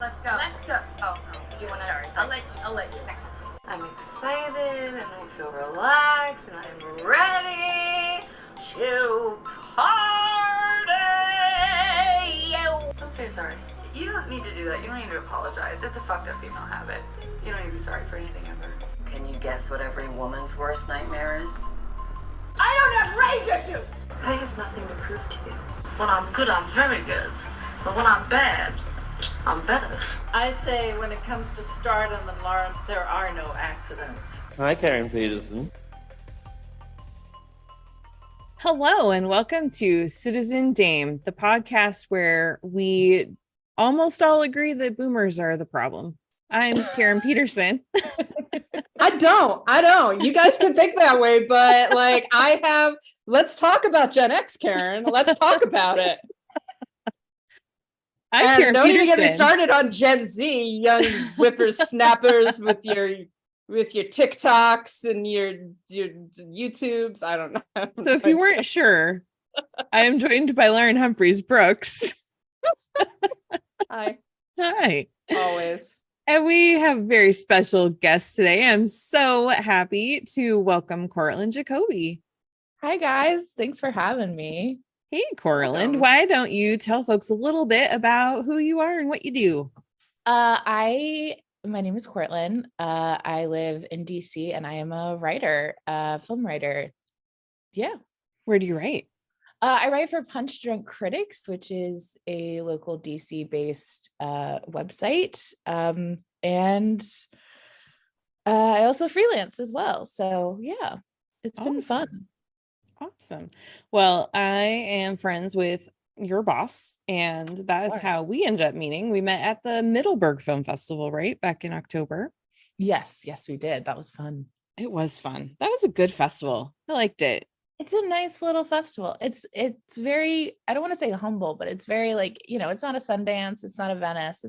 Let's go. Let's go. Oh, no. Do you want to? Sorry. I'll let you. Next one. I'm excited and I feel relaxed and I'm ready to party. Let's say sorry. You don't need to do that. You don't need to apologize. It's a fucked up female habit. You don't need to be sorry for anything ever. Can you guess what every woman's worst nightmare is? I don't have razor suits. I have nothing to prove to you. When I'm good, I'm very good. But when I'm bad, I'm better. I say when it comes to stardom and Lauren, there are no accidents. Hi, Karen Peterson. Hello, and welcome to Citizen Dame, the podcast where we almost all agree that boomers are the problem. I'm Karen Peterson. I don't. You guys can think that way, but let's talk about Gen X, Karen. Let's talk about it. Karen don't Peterson. Even get me started on Gen Z, young whippersnappers with your TikToks and your YouTubes. I don't know. So if you weren't sure, I am joined by Lauren Humphreys Brooks. Hi. Always. And we have very special guests today. I'm so happy to welcome Cortland Jacoby. Hi, guys. Thanks for having me. Hey, Cortland. Why don't you tell folks a little bit about who you are and what you do? My name is Cortland. I live in DC and I am a writer, film writer. Yeah. Where do you write? I write for Punch Drunk Critics, which is a local DC based website. And I also freelance as well. So yeah, it's been fun. Awesome. Well, I am friends with your boss, and that is how we ended up meeting. We met at the Middleburg Film Festival, right? Back in October. Yes, we did. That was fun. It was fun. That was a good festival. I liked it. It's a nice little festival. It's very, I don't want to say humble, but it's very it's not a Sundance. It's not a Venice.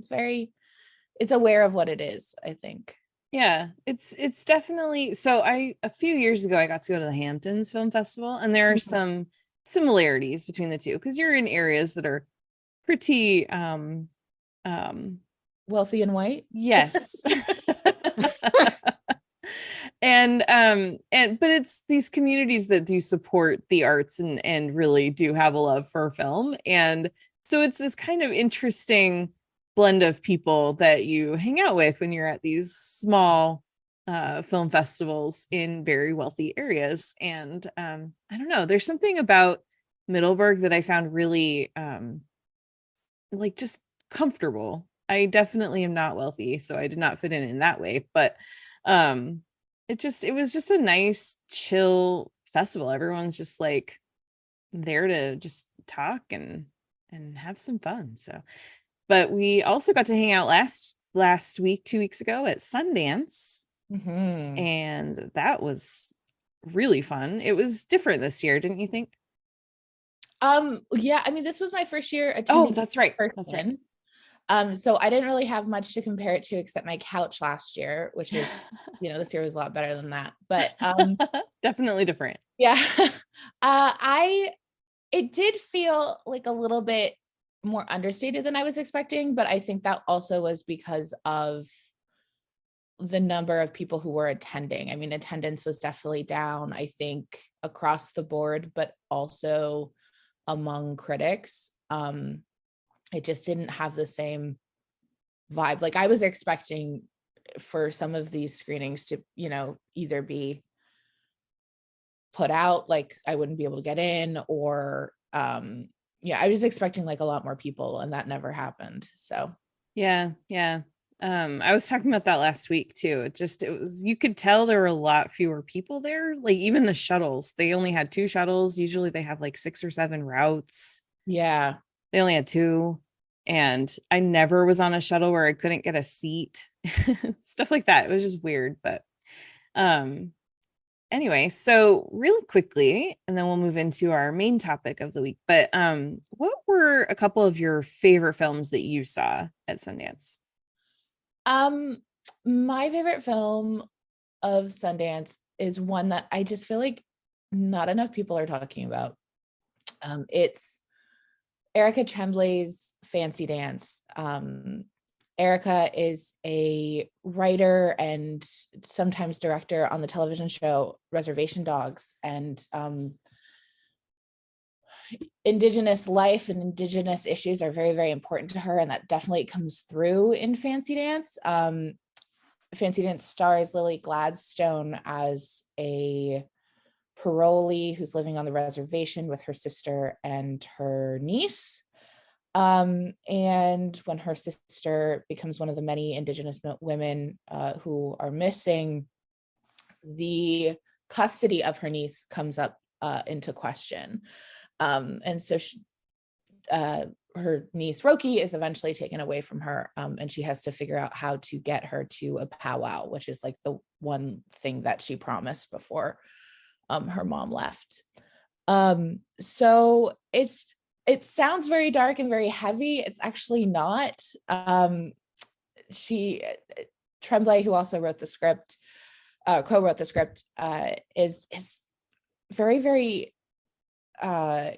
It's aware of what it is, I think. Yeah, it's definitely. So a few years ago, I got to go to the Hamptons Film Festival, and there are some similarities between the two because you're in areas that are pretty wealthy and white. Yes. and but it's these communities that do support the arts and really do have a love for film. And so it's this kind of interesting blend of people that you hang out with when you're at these small film festivals in very wealthy areas. And I don't know, there's something about Middleburg that I found really just comfortable. I definitely am not wealthy, so I did not fit in that way, but it was just a nice chill festival. Everyone's just like there to just talk and have some fun. So but we also got to hang out last week, 2 weeks ago at Sundance. Mm-hmm. And that was really fun. It was different this year, didn't you think? Yeah, I mean, this was my first year attending. Oh, that's right. That's right. So I didn't really have much to compare it to except my couch last year, which was, this year was a lot better than that. But definitely different. Yeah. It did feel like a little bit more understated than I was expecting, but I think that also was because of the number of people who were attending. I mean, attendance was definitely down, I think, across the board, but also among critics. It just didn't have the same vibe. Like I was expecting for some of these screenings to, either be put out, like I wouldn't be able to get in, or I was expecting like a lot more people, and that never happened. So yeah. I was talking about that last week too. You could tell there were a lot fewer people there. Like even the shuttles, they only had 2 shuttles. Usually they have like 6 or 7 routes. Yeah. They only had 2. And I never was on a shuttle where I couldn't get a seat. Stuff like that. It was just weird. But anyway, so really quickly, and then we'll move into our main topic of the week. But what were a couple of your favorite films that you saw at Sundance? My favorite film of Sundance is one that I just feel like not enough people are talking about. It's Erica Tremblay's Fancy Dance. Erica is a writer and sometimes director on the television show Reservation Dogs, and Indigenous life and Indigenous issues are very, very important to her, and that definitely comes through in Fancy Dance. Fancy Dance stars Lily Gladstone as a parolee who's living on the reservation with her sister and her niece. And when her sister becomes one of the many Indigenous women who are missing, the custody of her niece comes up into question. And so her niece Roki is eventually taken away from her, and she has to figure out how to get her to a powwow, which is like the one thing that she promised before her mom left. So it sounds very dark and very heavy. It's actually not. Tremblay, who also wrote the script, co-wrote the script, is very, very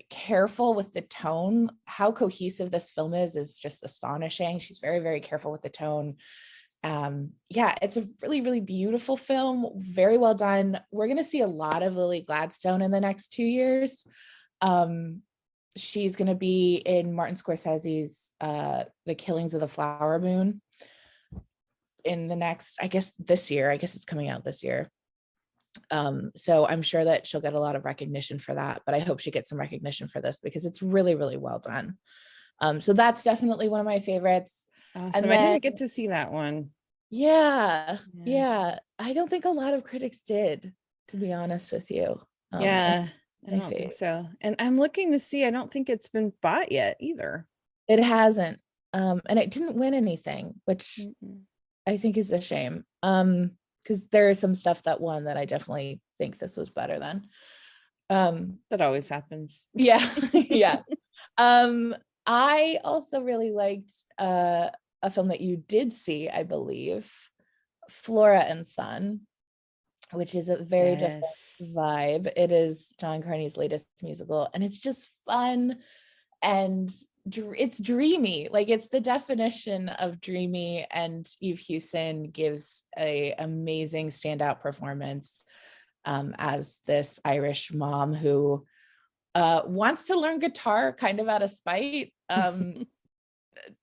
careful with the tone. How cohesive this film is just astonishing. She's very, very careful with the tone. Yeah, it's a really, really beautiful film, very well done. We're going to see a lot of Lily Gladstone in the next 2 years. She's going to be in Martin Scorsese's The Killings of the Flower Moon in the next, I guess this year. I guess it's coming out this year. So I'm sure that she'll get a lot of recognition for that, but I hope she gets some recognition for this because it's really, really well done. So that's definitely one of my favorites. Awesome. And I then, didn't get to see that one. Yeah. I don't think a lot of critics did, to be honest with you. I don't think so. And I'm looking to see, I don't think it's been bought yet either. It hasn't. And it didn't win anything, which I think is a shame. Because there is some stuff that won that I definitely think this was better than. That always happens. Yeah. Yeah. I also really liked a film that you did see, I believe, Flora and Son, which is a very different vibe. It is John Carney's latest musical, and it's just fun and it's dreamy. Like, it's the definition of dreamy, and Eve Hewson gives a amazing standout performance as this Irish mom who wants to learn guitar kind of out of spite,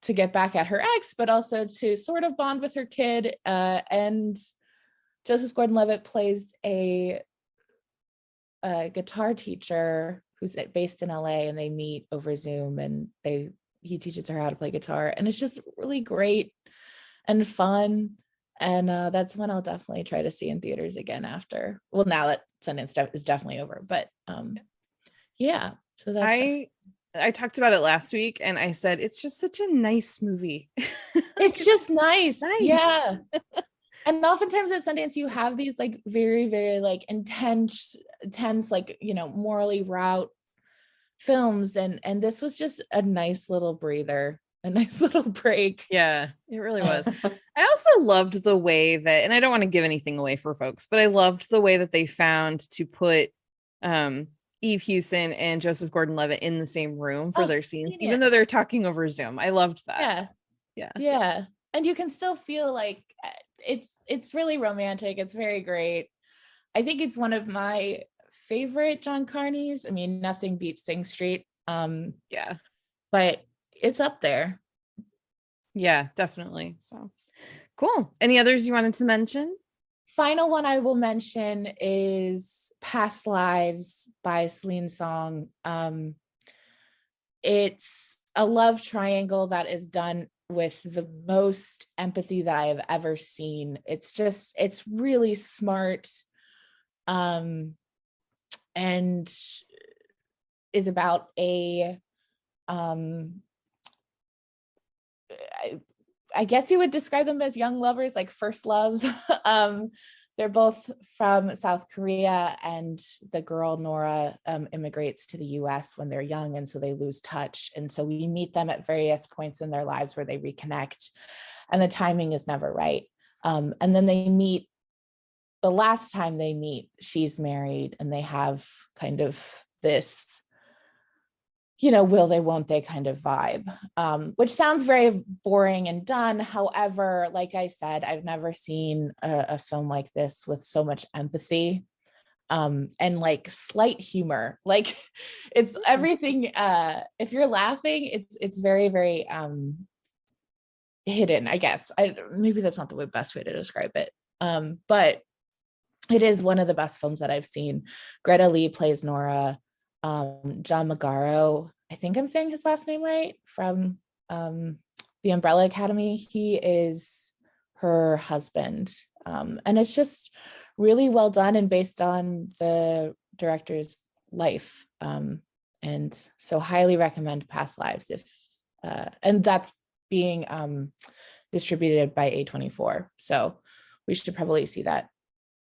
to get back at her ex, but also to sort of bond with her kid. And Joseph Gordon-Levitt plays a guitar teacher who's based in LA, and they meet over Zoom, and he teaches her how to play guitar, and it's just really great and fun. And that's one I'll definitely try to see in theaters again after. Well, now that Sundance is definitely over, but yeah. So that's I talked about it last week, and I said it's just such a nice movie. It's just nice. Yeah. And oftentimes at Sundance, you have these like very, very like intense, like, morally route films. And this was just a nice little breather, a nice little break. Yeah, it really was. I also loved the way that, and I don't want to give anything away for folks, but I loved the way that they found to put Eve Hewson and Joseph Gordon-Levitt in the same room for their scenes, even though they're talking over Zoom. I loved that. Yeah. And you can still feel like it's really romantic. It's very great. I think it's one of my favorite John Carneys. I mean, nothing beats Sing Street. But it's up there. Yeah, definitely. So cool. Any others you wanted to mention? Final one I will mention is Past Lives by Celine Song. It's a love triangle that is done with the most empathy that I have ever seen. It's really smart, and is about I guess you would describe them as young lovers, like first loves. They're both from South Korea, and the girl, Nora, immigrates to the US when they're young, and so they lose touch. And so we meet them at various points in their lives where they reconnect, and the timing is never right. And then they meet, the last time they meet, she's married, and they have kind of this will they, won't they kind of vibe, which sounds very boring and done. However, like I said, I've never seen a film like this with so much empathy, and like slight humor. Like it's everything. If you're laughing, it's very, very hidden, I guess. Maybe that's not the best way to describe it. But it is one of the best films that I've seen. Greta Lee plays Nora. John Magaro, I think I'm saying his last name right, from the Umbrella Academy. He is her husband. And it's just really well done and based on the director's life. And so highly recommend Past Lives and that's being distributed by A24. So we should probably see that,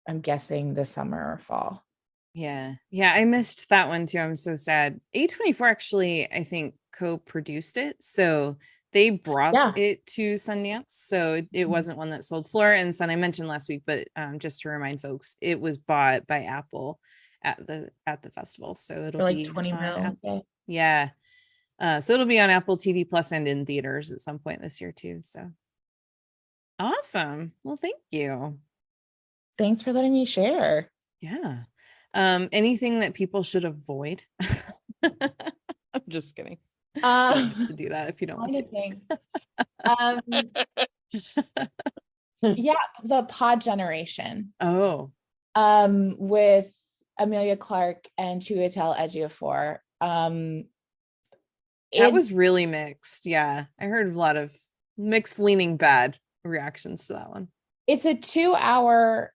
I'm guessing this summer or fall. Yeah. I missed that one too. I'm so sad. A24 actually, I think, co-produced it. So they brought it to Sundance. So it wasn't one that sold floor and Sun I mentioned last week, but just to remind folks, it was bought by Apple at the festival. So it'll be 20 mil. Yeah. So it'll be on Apple TV Plus and in theaters at some point this year too. So awesome. Well, thank you. Thanks for letting me share. Yeah. Anything that people should avoid? I'm just kidding. To do that if you don't want to. Yeah, the Pod Generation. Oh. With Amelia Clark and Chiwetel Ejiofor. That was really mixed. Yeah, I heard a lot of mixed leaning bad reactions to that one. It's a 2-hour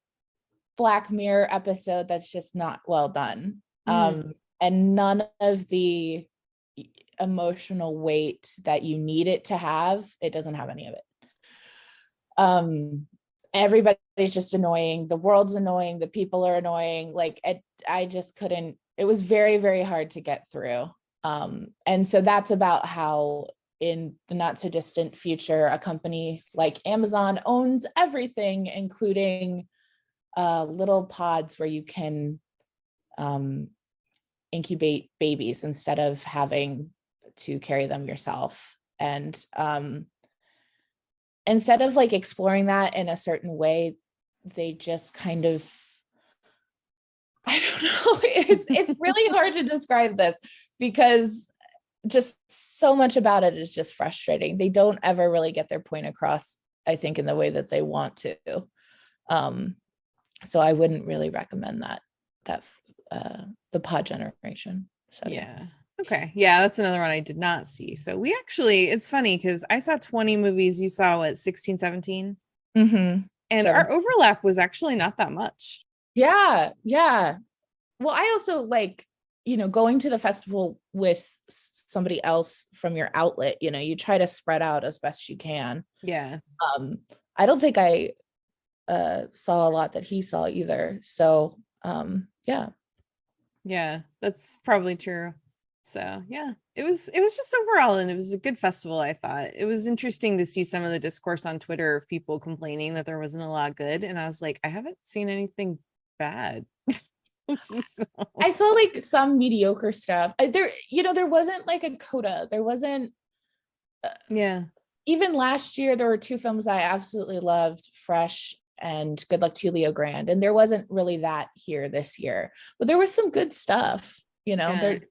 Black Mirror episode that's just not well done. And none of the emotional weight that you need it to have, it doesn't have any of it. Everybody's just annoying, the world's annoying, the people are annoying. Like I just couldn't, it was very, very hard to get through. And so that's about how in the not so distant future, a company like Amazon owns everything, including little pods where you can incubate babies instead of having to carry them yourself. And instead of like exploring that in a certain way, they just kind of, I don't know, it's really hard to describe this because just so much about it is just frustrating. They don't ever really get their point across, I think, in the way that they want to. So I wouldn't really recommend that the Pod Generation. So yeah. Okay. Yeah, that's another one I did not see. So we actually, it's funny because I saw 20 movies. You saw what, 16, 17? Mm-hmm. And Sure. our overlap was actually not that much. Yeah. Well, I also like, going to the festival with somebody else from your outlet, you try to spread out as best you can. Yeah. I don't think I saw a lot that he saw either. So yeah, that's probably true. So yeah, it was just overall, and it was a good festival. I thought it was interesting to see some of the discourse on Twitter of people complaining that there wasn't a lot good, and I was like, I haven't seen anything bad. So. I saw like some mediocre stuff. There wasn't like a coda. There wasn't. Yeah. Even last year, there were 2 films I absolutely loved, Fresh and Good Luck to You, Leo Grand, and there wasn't really that here this year. But there was some good stuff. There.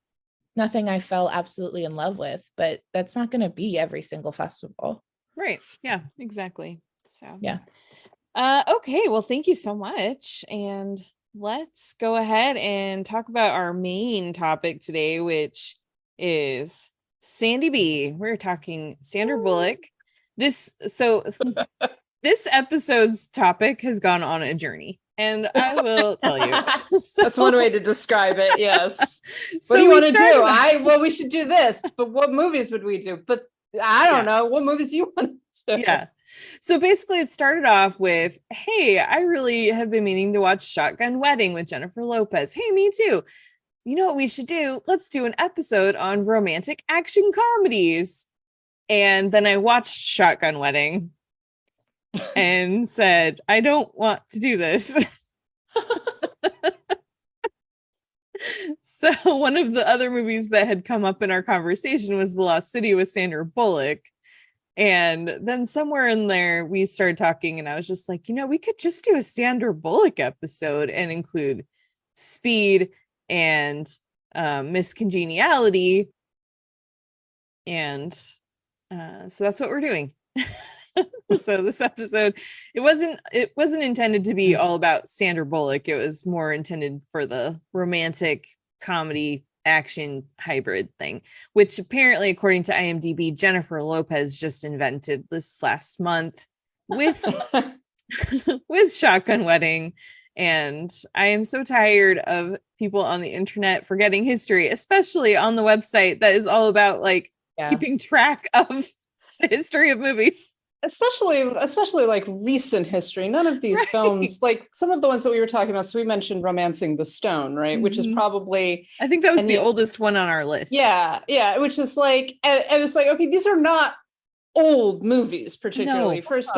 Nothing I fell absolutely in love with, but that's not going to be every single festival. Right. Yeah, exactly. So, yeah. Okay. Well, thank you so much. And let's go ahead and talk about our main topic today, which is Sandy B. We're talking Sandra Bullock. This episode's topic has gone on a journey. And I will tell you. That's one way to describe it. Yes. What do you want to do? We should do this, but what movies would we do? But I don't know. What movies do you want to do? Yeah. So basically it started off with, hey, I really have been meaning to watch Shotgun Wedding with Jennifer Lopez. Hey, me too. You know what we should do? Let's do an episode on romantic action comedies. And then I watched Shotgun Wedding and said, I don't want to do this. So one of the other movies that had come up in our conversation was The Lost City with Sandra Bullock. And then somewhere in there, we started talking, and I was just like, we could just do a Sandra Bullock episode and include Speed and Miss Congeniality. And so that's what we're doing. So this episode, it wasn't intended to be all about Sandra Bullock. It was more intended for the romantic comedy action hybrid thing, which apparently, according to IMDb, Jennifer Lopez just invented this last month with with Shotgun Wedding. And I am so tired of people on the internet forgetting history, especially on the website that is all about keeping track of the history of movies. Especially like recent history. None of these films, like some of the ones that we were talking about. So we mentioned Romancing the Stone, right? Which is probably, I think that was the oldest one on our list. Yeah. Which is like, and it's like, okay, these are not old movies particularly. No. First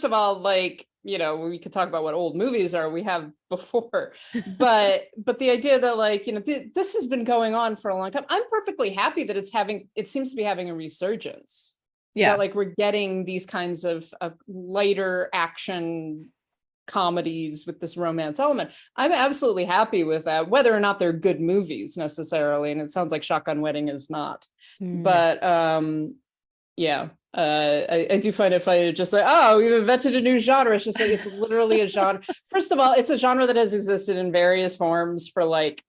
of all, like, we could talk about what old movies are. We have before, but the idea that like, this has been going on for a long time. I'm perfectly happy that it seems to be having a resurgence. Yeah, that, like, we're getting these kinds of lighter action comedies with this romance element. I'm absolutely happy with that, whether or not they're good movies necessarily. And it sounds like Shotgun Wedding is not. But I do find it funny to just say, oh, we've invented a new genre. It's just like, it's literally a genre. First of all, it's a genre that has existed in various forms for like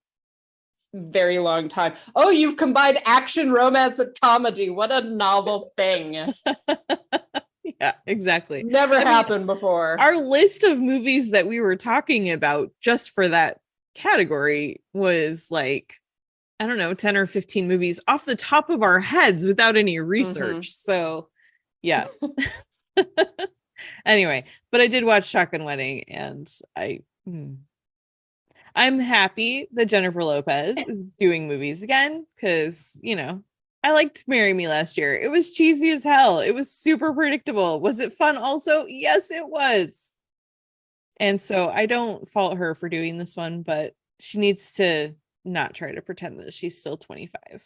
very long time. Oh, you've combined action, romance, and comedy. What a novel thing. Yeah, exactly. Never happened before. Our list of movies that we were talking about just for that category was like, I don't know, 10 or 15 movies off the top of our heads without any research. So yeah. Anyway, but I did watch Shotgun Wedding, and I'm happy that Jennifer Lopez is doing movies again, because, I liked Marry Me last year. It was cheesy as hell. It was super predictable. Was it fun also? Yes, it was. And so I don't fault her for doing this one, but she needs to not try to pretend that she's still 25.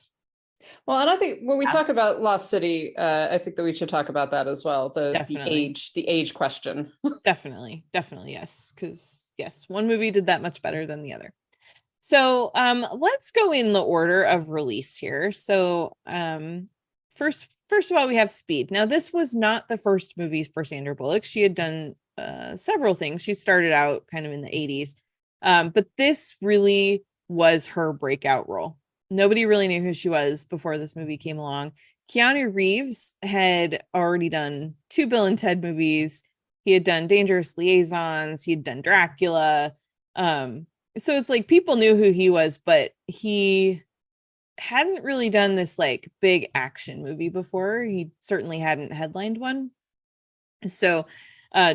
Well, and I think when we talk about Lost City, I think that we should talk about that as well. The age question. Definitely, yes. Because yes, one movie did that much better than the other. So let's go in the order of release here. So first of all, we have Speed. Now, this was not the first movie for Sandra Bullock. She had done several things. She started out kind of in the 80s, but this really was her breakout role. Nobody really knew who she was before this movie came along. Keanu Reeves had already done 2 Bill and Ted movies. He had done Dangerous Liaisons. He had done Dracula. So it's like people knew who he was, but he hadn't really done this like big action movie before. He certainly hadn't headlined one. So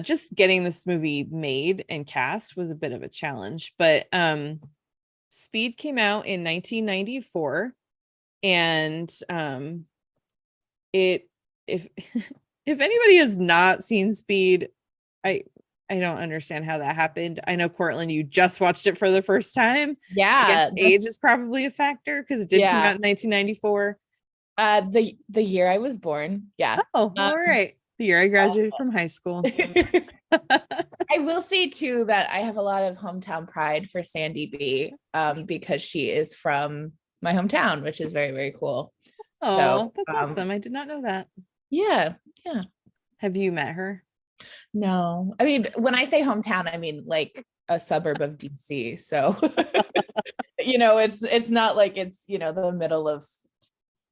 just getting this movie made and cast was a bit of a challenge. But Speed came out in 1994, and if anybody has not seen Speed, I don't understand how that happened. I know, Cortland, you just watched it for the first time. Yeah, I guess age is probably a factor because it did come out in 1994. The year I was born. Yeah. Oh, all right. The year I graduated from high school. I will say too that I have a lot of hometown pride for Sandy B, because she is from my hometown, which is very, very cool. Oh, so, that's awesome. I did not know that. Yeah. Have you met her? No. I mean, when I say hometown, I mean like a suburb of DC. So it's not like it's the middle of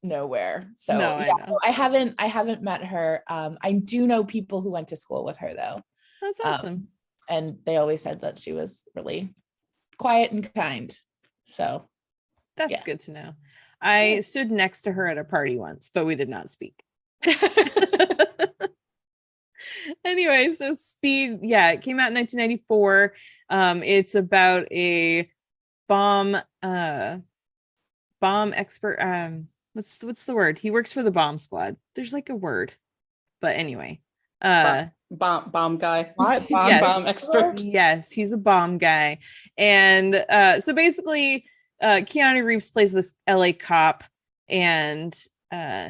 nowhere. So no, I know. I haven't met her. I do know people who went to school with her though. That's awesome. And they always said that she was really quiet and kind. So that's good to know. I stood next to her at a party once, but we did not speak. Anyway, so Speed, it came out in 1994. It's about a bomb expert. What's the word? He works for the bomb squad. There's like a word, but anyway, bomb guy. Yes. Bomb expert. Yes, he's a bomb guy, and so basically Keanu Reeves plays this LA cop, and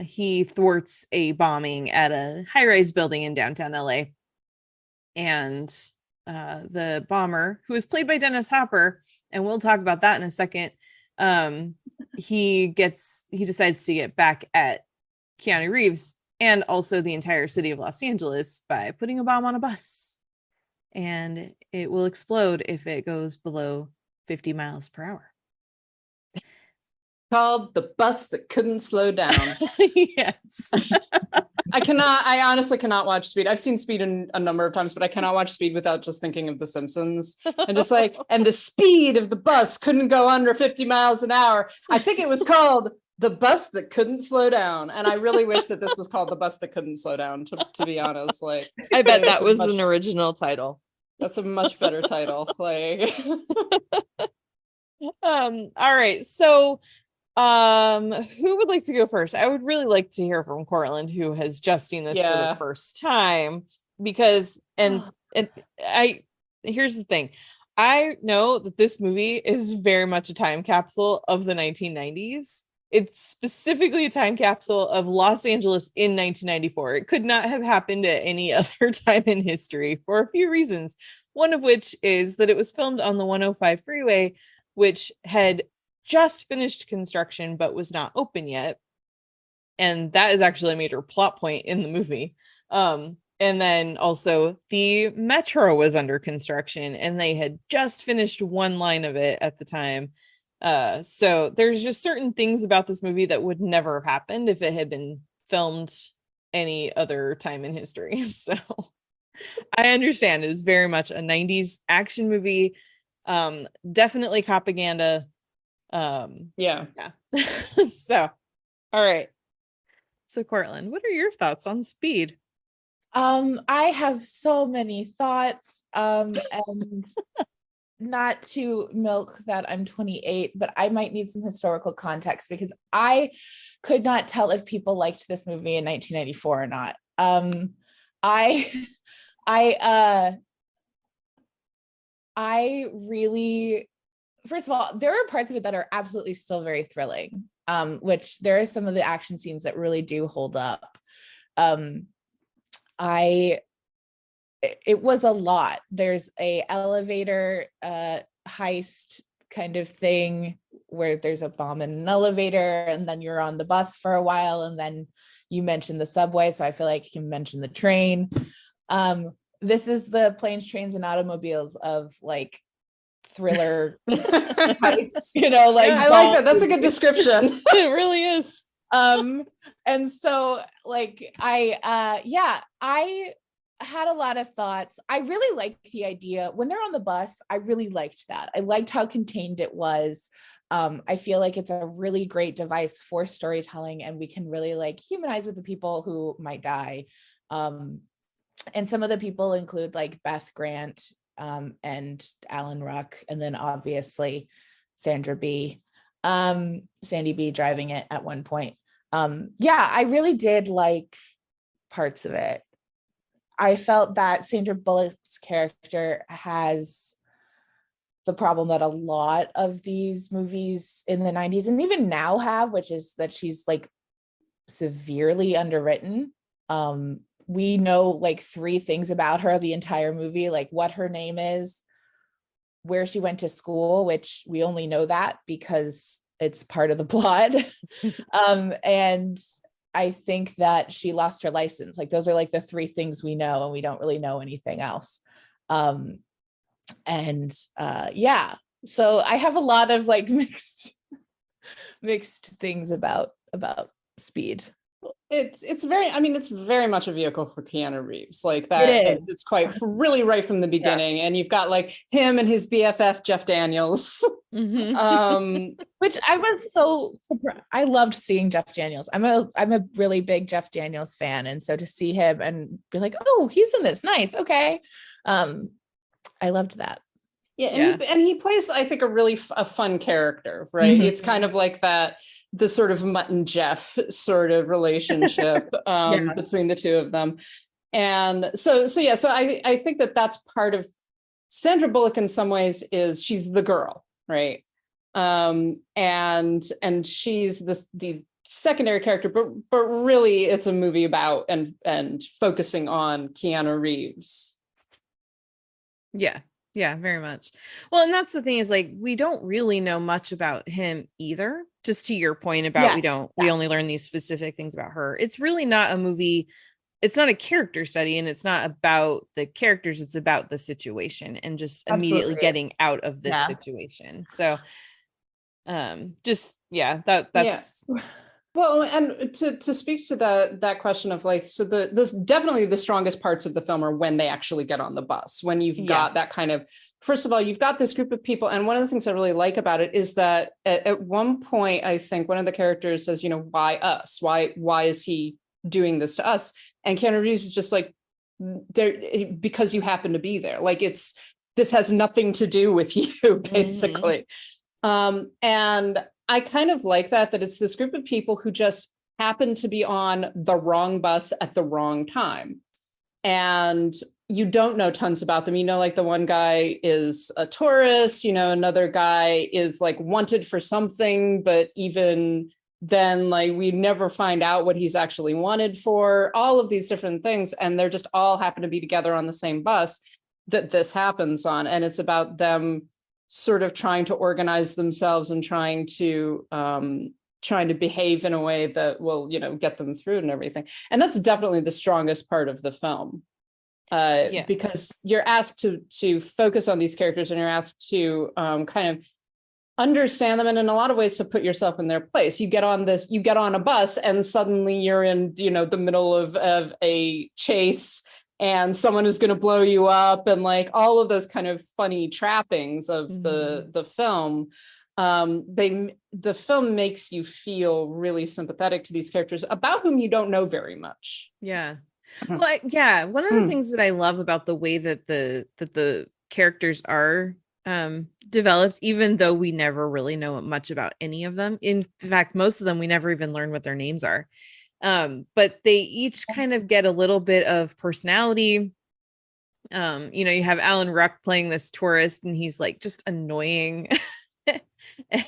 he thwarts a bombing at a high-rise building in downtown LA. And the bomber, who is played by Dennis Hopper, and we'll talk about that in a second, he decides to get back at Keanu Reeves and also the entire city of Los Angeles by putting a bomb on a bus. And it will explode if it goes below 50 miles per hour. Called The Bus That Couldn't Slow Down. Yes. I honestly cannot watch Speed. I've seen Speed a number of times, but I cannot watch Speed without just thinking of The Simpsons. And just like, and the speed of the bus couldn't go under 50 miles an hour. I think it was called The Bus That Couldn't Slow Down. And I really wish that this was called The Bus That Couldn't Slow Down, to be honest. Like, I bet that was an original title. That's a much better title. Like, all right. So who would like to go first? I would really like to hear from Cortland, who has just seen this for the first time, because and here's the thing. I know that this movie is very much a time capsule of the 1990s. It's specifically a time capsule of Los Angeles in 1994. It could not have happened at any other time in history for a few reasons. One of which is that it was filmed on the 105 freeway, which had just finished construction but was not open yet. And that is actually a major plot point in the movie. And then also the metro was under construction and they had just finished one line of it at the time. So there's just certain things about this movie that would never have happened if it had been filmed any other time in history. So I understand it is very much a 90s action movie. Definitely propaganda. yeah. So all right, so Cortland, what are your thoughts on Speed? I have so many thoughts, and not to milk that I'm 28, but I might need some historical context because I could not tell if people liked this movie in 1994 or not. I really, first of all, there are parts of it that are absolutely still very thrilling, which there are some of the action scenes that really do hold up. It was a lot. There's a elevator heist kind of thing where there's a bomb in an elevator and then you're on the bus for a while and then you mentioned the subway, so I feel like you can mention the train. This is the planes, trains, and automobiles of like thriller heists, you know, like I like that. That's a good description. It really is. And so like I had a lot of thoughts. I really liked the idea when they're on the bus. I really liked that. I liked how contained it was. I feel like it's a really great device for storytelling and we can really like humanize with the people who might die. And some of the people include like Beth Grant and Alan Ruck, and then obviously Sandra B. Sandy B driving it at one point. I really did like parts of it. I felt that Sandra Bullock's character has the problem that a lot of these movies in the 90s and even now have, which is that she's like severely underwritten. We know like 3 things about her the entire movie, like what her name is, where she went to school, which we only know that because it's part of the plot. And I think that she lost her license. Like those are like the 3 things we know, and we don't really know anything else. So I have a lot of like mixed things about Speed. It's very much a vehicle for Keanu Reeves. Like that, it's quite really right from the beginning. Yeah. And you've got like him and his BFF Jeff Daniels. Mm-hmm. Which I was so surprised. I loved seeing Jeff Daniels. I'm a really big Jeff Daniels fan, and so to see him and be like, oh, he's in this, nice, okay. I loved that. Yeah, and he plays, I think, a really fun character, right? Mm-hmm. It's kind of like the sort of Mutt and Jeff sort of relationship between the two of them. And so I think that that's part of Sandra Bullock in some ways is she's the girl, right? And she's the secondary character, but really it's a movie about and focusing on Keanu Reeves. Yeah, very much. Well, and that's the thing is like we don't really know much about him either. Just to your point about we only learn these specific things about her. It's really not a movie. It's not a character study, and it's not about the characters. It's about the situation and just immediately getting out of this situation. So, that's. Yeah. Well, and to speak to that question of like, so this definitely the strongest parts of the film are when they actually get on the bus, when you've got that kind of, first of all, you've got this group of people. And one of the things I really like about it is that at one point, I think one of the characters says, you know, why us? Why is he doing this to us? And Keanu Reeves is just like, because you happen to be there. Like this has nothing to do with you, basically. And I kind of like that it's this group of people who just happen to be on the wrong bus at the wrong time. And you don't know tons about them. You know, like the one guy is a tourist, you know, another guy is like wanted for something, but even then, like we never find out what he's actually wanted for, all of these different things. And they're just all happen to be together on the same bus that this happens on. And it's about them sort of trying to organize themselves and trying to behave in a way that will, you know, get them through and everything. And that's definitely the strongest part of the film, because you're asked to focus on these characters and you're asked to kind of understand them, and in a lot of ways to put yourself in their place. You get on a bus and suddenly you're in, you know, the middle of a chase and someone is going to blow you up, and like all of those kind of funny trappings of the film. The film makes you feel really sympathetic to these characters about whom you don't know very much. Yeah. Well, yeah. One of the things that I love about the way that the characters are developed, even though we never really know much about any of them. In fact, most of them, we never even learn what their names are. But they each kind of get a little bit of personality. You know, you have Alan Ruck playing this tourist and he's like just annoying.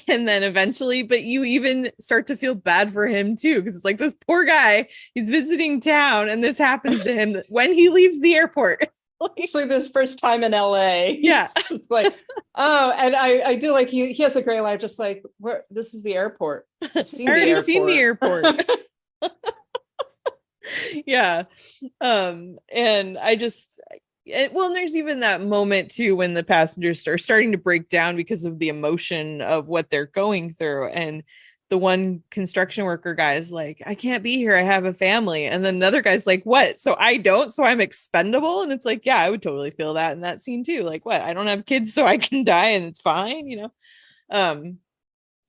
And then eventually, but you even start to feel bad for him too, because it's like this poor guy, he's visiting town and this happens to him when he leaves the airport. It's like this first time in LA. Yeah. It's just like, oh, and I do like he has a great line, just like, this is the airport. I've seen the airport. Yeah. And I just, and there's even that moment too when the passengers are starting to break down because of the emotion of what they're going through, and the one construction worker guy is like, I can't be here, I have a family, and then another guy's like, what, so I don't, so I'm expendable? And it's like, yeah, I would totally feel that in that scene too, like, what, I don't have kids so I can die and it's fine, you know.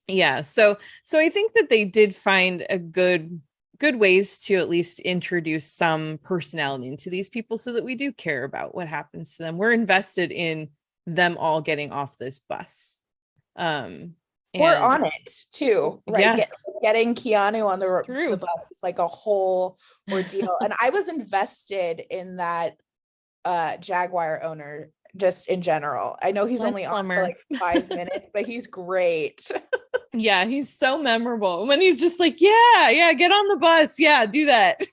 Yeah, so I think that they did find a good ways to at least introduce some personality into these people so that we do care about what happens to them. We're invested in them all getting off this bus. We're on it too, right? Yeah. Getting Keanu on the bus is like a whole ordeal. And I was invested in that Jaguar owner just in general. I know he's only on for like 5 minutes, but he's great. Yeah, he's so memorable when he's just like, yeah, get on the bus. Yeah, do that.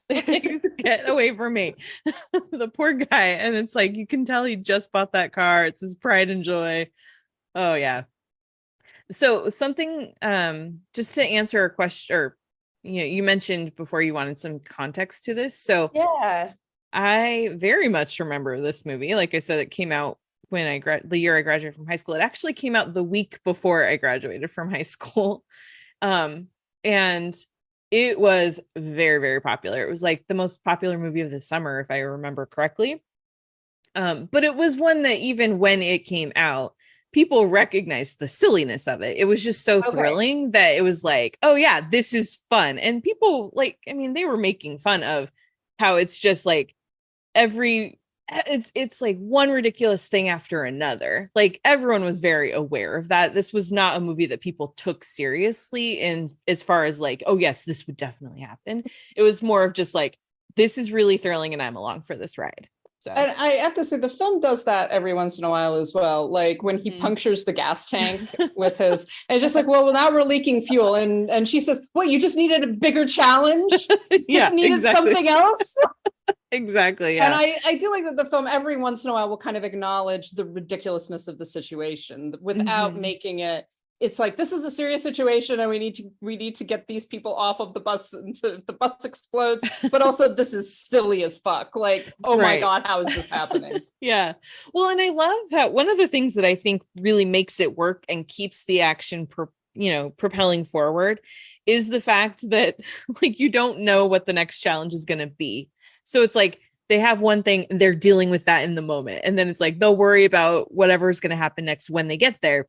Get away from me. The poor guy. And it's like, you can tell he just bought that car. It's his pride and joy. Oh, yeah. So something, just to answer a question, or, you know, you mentioned before you wanted some context to this. So yeah, I very much remember this movie. Like I said, it came out when the year I graduated from high school. It actually came out the week before I graduated from high school. And it was very, very popular. It was like the most popular movie of the summer, if I remember correctly. But it was one that even when it came out, people recognized the silliness of it. It was just so thrilling that it was like, oh yeah, this is fun. And people like, I mean, they were making fun of how it's just like it's like one ridiculous thing after another. Like everyone was very aware of that. This was not a movie that people took seriously in as far as like, oh yes, this would definitely happen. It was more of just like, this is really thrilling and I'm along for this ride. So And I have to say, the film does that every once in a while as well. Like when he punctures the gas tank with his, and just like, well, now we're leaking fuel. And she says, what, you just needed a bigger challenge? Just needed something else? Exactly. Yeah. And I do like that the film every once in a while will kind of acknowledge the ridiculousness of the situation without making it. It's like, this is a serious situation and we need to get these people off of the bus until the bus explodes. But also this is silly as fuck. Like, oh my God, how is this happening? Yeah. Well, and I love that one of the things that I think really makes it work and keeps the action propelling forward is the fact that like you don't know what the next challenge is going to be. So it's like they have one thing and they're dealing with that in the moment. And then it's like they'll worry about whatever's going to happen next when they get there.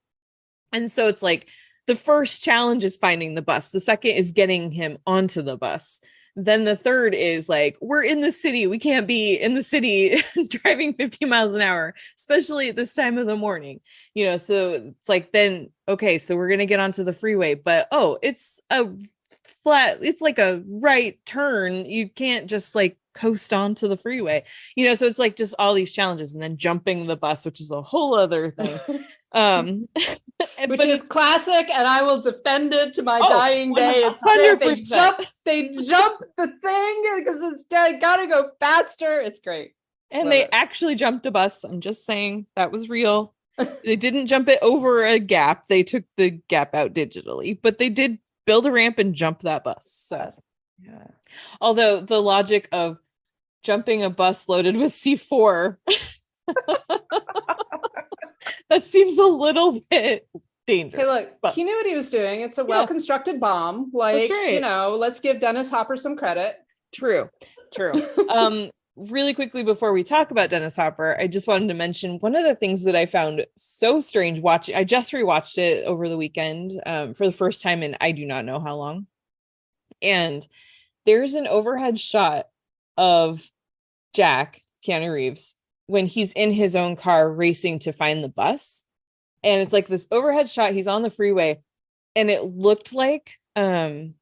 And so it's like the first challenge is finding the bus. The second is getting him onto the bus. Then the third is like, we're in the city. We can't be in the city driving 50 miles an hour, especially at this time of the morning. So it's like, then, okay, so we're going to get onto the freeway, but, it's a flat, it's like a right turn. You can't just like coast onto the freeway, so it's like just all these challenges and then jumping the bus, which is a whole other thing. Which is classic, and I will defend it to my dying day. It's 100%. They jump the thing because it's gotta go faster. It's great. And they actually jumped a bus. I'm just saying that was real. They didn't jump it over a gap. They took the gap out digitally, but they did build a ramp and jump that bus. So yeah. Although the logic of jumping a bus loaded with C4 that seems a little bit dangerous. Hey, look, he knew what he was doing. It's a well-constructed bomb. Like, let's give Dennis Hopper some credit. True. Really quickly before we talk about Dennis Hopper, I just wanted to mention one of the things that I found so strange watching. I just rewatched it over the weekend for the first time in I do not know how long. And there's an overhead shot of Keanu Reeves, when he's in his own car racing to find the bus. And it's like this overhead shot. He's on the freeway and it looked like a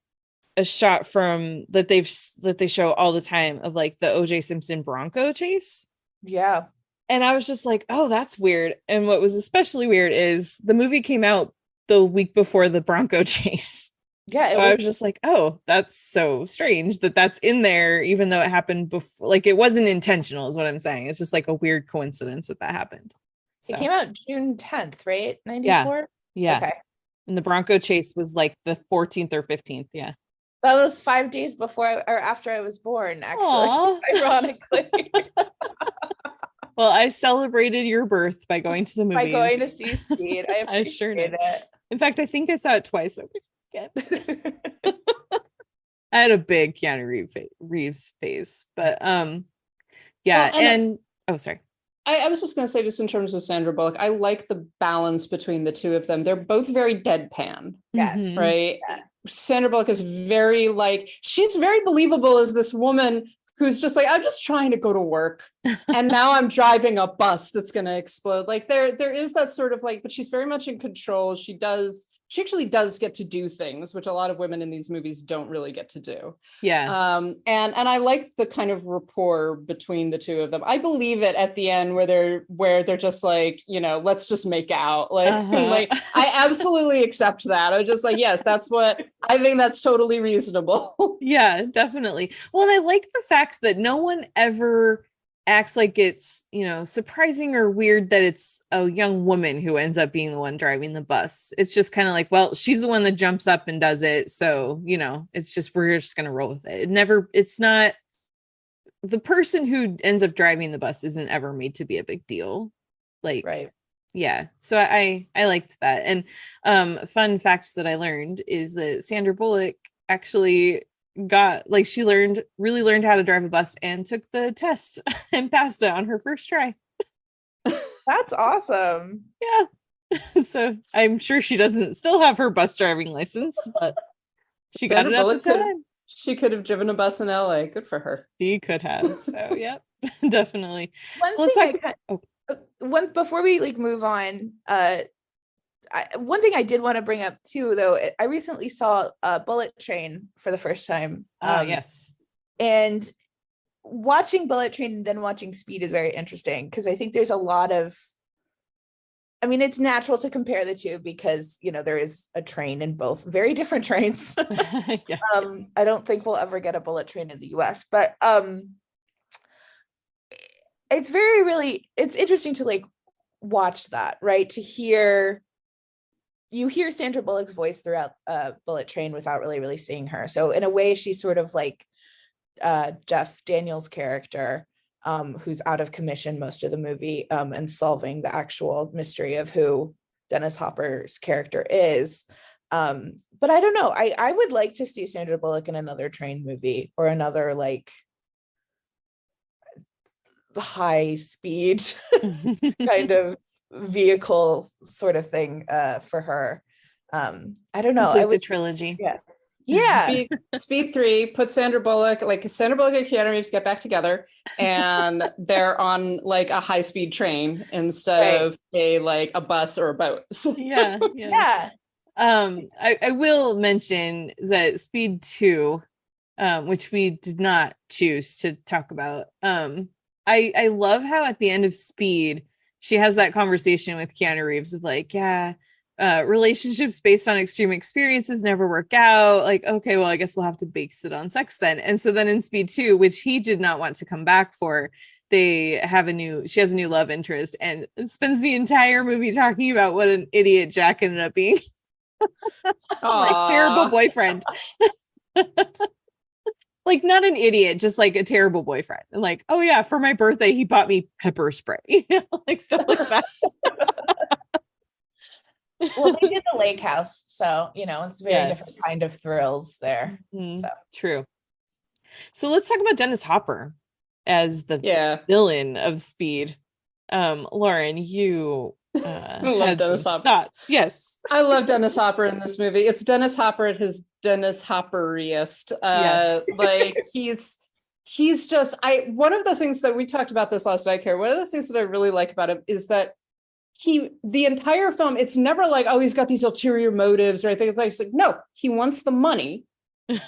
shot from that they show all the time of like the OJ Simpson Bronco chase. Yeah. And I was just like, oh, that's weird. And what was especially weird is the movie came out the week before the Bronco chase. Yeah, so I was just like, oh, that's so strange that that's in there, even though it happened before. Like it wasn't intentional, is what I'm saying. It's just like a weird coincidence that happened. So. It came out June 10th, right? 94? Yeah. Okay. And the Bronco chase was like the 14th or 15th. Yeah. That was 5 days before or after I was born, actually. Ironically. Well, I celebrated your birth by going to the movies. By going to see Speed. I appreciate sure did. it. In fact, I think I saw it twice over. I had a big Keanu Reeves phase, but sorry. I was just going to say, just in terms of Sandra Bullock, I like the balance between the two of them. They're both very deadpan. Yes. Right. Yeah. Sandra Bullock is very she's very believable as this woman who's just like, I'm just trying to go to work. And now I'm driving a bus that's going to explode. Like there is that sort of but she's very much in control. She actually does get to do things, which a lot of women in these movies don't really get to do. Yeah. And I like the kind of rapport between the two of them. I believe it at the end where they're just like, let's just make out. I absolutely accept that. I'm just like, yes, I think that's totally reasonable. Yeah, definitely. Well, and I like the fact that no one ever acts like it's, surprising or weird that it's a young woman who ends up being the one driving the bus. It's just kind of like, well, she's the one that jumps up and does it. So, it's just, we're just going to roll with it. It's not the person who ends up driving the bus isn't ever made to be a big deal. Right. Yeah. So I liked that. And fun fact that I learned is that Sandra Bullock actually she really learned how to drive a bus and took the test and passed it on her first try. That's awesome. Yeah. So I'm sure she doesn't still have her bus driving license, but she got it at the time. She could have driven a bus in LA. Good for her. She could have. So yeah, definitely. Before we move on, one thing I did want to bring up too, though, I recently saw Bullet Train for the first time. Yes. And watching Bullet Train and then watching Speed is very interesting because I think there's a lot of, I mean, it's natural to compare the two because, you know, there is a train in both very different trains. Yes. I don't think we'll ever get a bullet train in the US, but it's it's interesting to like watch that, right? To hear, you hear Sandra Bullock's voice throughout Bullet Train without really seeing her. So in a way, she's sort of like Jeff Daniels' character, who's out of commission most of the movie, and solving the actual mystery of who Dennis Hopper's character is. But I don't know. I would like to see Sandra Bullock in another train movie or another like high speed kind of vehicle sort of thing for her. I don't know. Complete the trilogy. Yeah. Speed 3, put Sandra Bullock and Keanu Reeves get back together, and they're on like a high-speed train instead of a bus or a boat. Yeah. I will mention that Speed 2, which we did not choose to talk about. I love how at the end of Speed, she has that conversation with Keanu Reeves of like, relationships based on extreme experiences never work out. Like, okay, well, I guess we'll have to base it on sex then. And so then in Speed 2, which he did not want to come back for, she has a new love interest and spends the entire movie talking about what an idiot Jack ended up being. Like, terrible boyfriend. Like, not an idiot, just like a terrible boyfriend. And like, oh yeah, for my birthday, he bought me pepper spray. Like stuff like that. Well, they did the lake house, so you know it's very different kind of thrills there. So. True. So let's talk about Dennis Hopper as the villain of Speed. Lauren, you love Dennis Hopper. Thoughts? Yes, I love Dennis Hopper in this movie. It's Dennis Hopper at his Dennis Hopperiest. Like he's just one of the things that we talked about this last night, Kara. One of the things that I really like about him is that the entire film, it's never like, oh, he's got these ulterior motives or anything. It's like, no, he wants the money.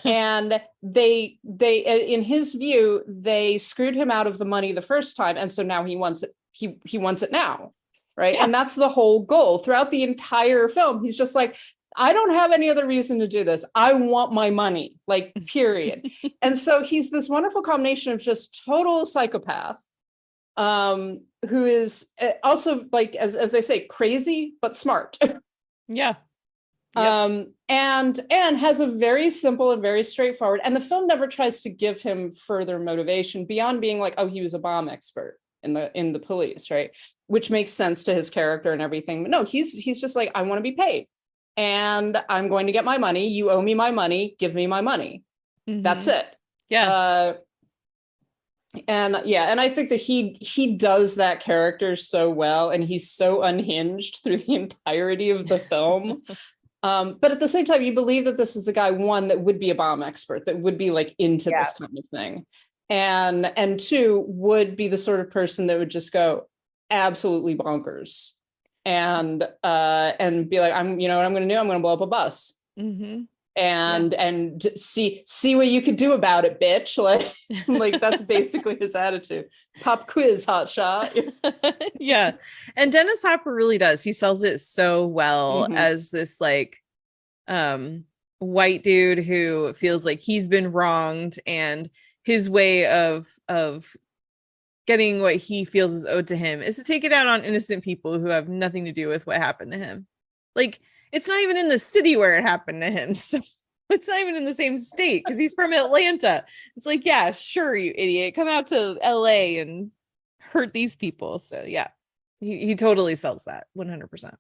And they in his view, they screwed him out of the money the first time, and so now he wants it. He wants it now, right? And that's the whole goal throughout the entire film. He's just like, I don't have any other reason to do this. I want my money, like, period. And so he's this wonderful combination of just total psychopath, who is also, like, as they say, crazy but smart. Yeah. And has a very simple and very straightforward, and the film never tries to give him further motivation beyond being like, oh, he was a bomb expert in the police, right? Which makes sense to his character and everything. But no, he's just like, I want to be paid, and I'm going to get my money. You owe me my money. Give me my money. Mm-hmm. That's it. Yeah. And I think that he does that character so well, and he's so unhinged through the entirety of the film. But at the same time, you believe that this is a guy, one, that would be a bomb expert, that would be like into this kind of thing. And two, would be the sort of person that would just go absolutely bonkers and be like, you know what I'm going to do? I'm going to blow up a bus. Mm-hmm. And see what you could do about it, bitch. Like that's basically his attitude. Pop quiz, hot shot. Yeah. And Dennis Hopper really does. He sells it so well as this like white dude who feels like he's been wronged, and his way of getting what he feels is owed to him is to take it out on innocent people who have nothing to do with what happened to him. Like, it's not even in the city where it happened to him. So it's not even in the same state because he's from Atlanta. It's like, yeah, sure, you idiot. Come out to LA and hurt these people. So yeah, he totally sells that 100%.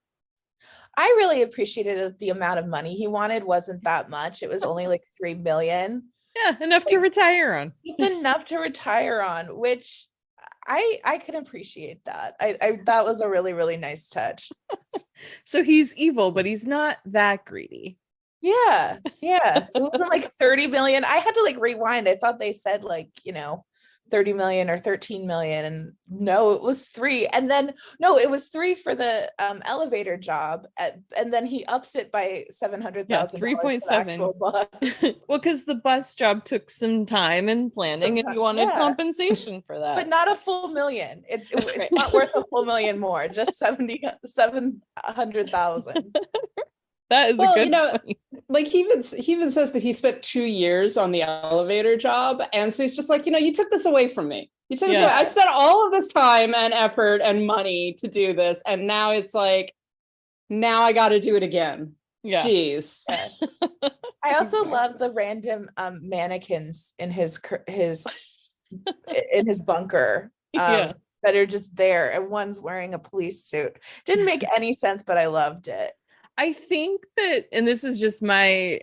I really appreciated the amount of money he wanted wasn't that much. It was only like $3 million. Yeah, enough to retire on. It's enough to retire on, which I can appreciate that. I that was a really, really nice touch. So he's evil, but he's not that greedy. Yeah. It wasn't like 30 million. I had to like rewind. I thought they said like, you know, 30 million or 13 million, and no, it was 3, and then no, it was 3 for the elevator job, and then he ups it by $700,000. Yeah, 3.7. Well, because the bus job took some time and planning, and he wanted compensation for that, but not a full million. It's not worth a full million more, just 700,000. That is a good point. Like he even says that he spent 2 years on the elevator job, and so he's just like, you took this away from me. You took this away. I spent all of this time and effort and money to do this, and now it's like, now I got to do it again. Yeah. Jeez. Yeah. I also love the random mannequins in his in his bunker. That are just there, and one's wearing a police suit. Didn't make any sense, but I loved it. I think that, and this is just my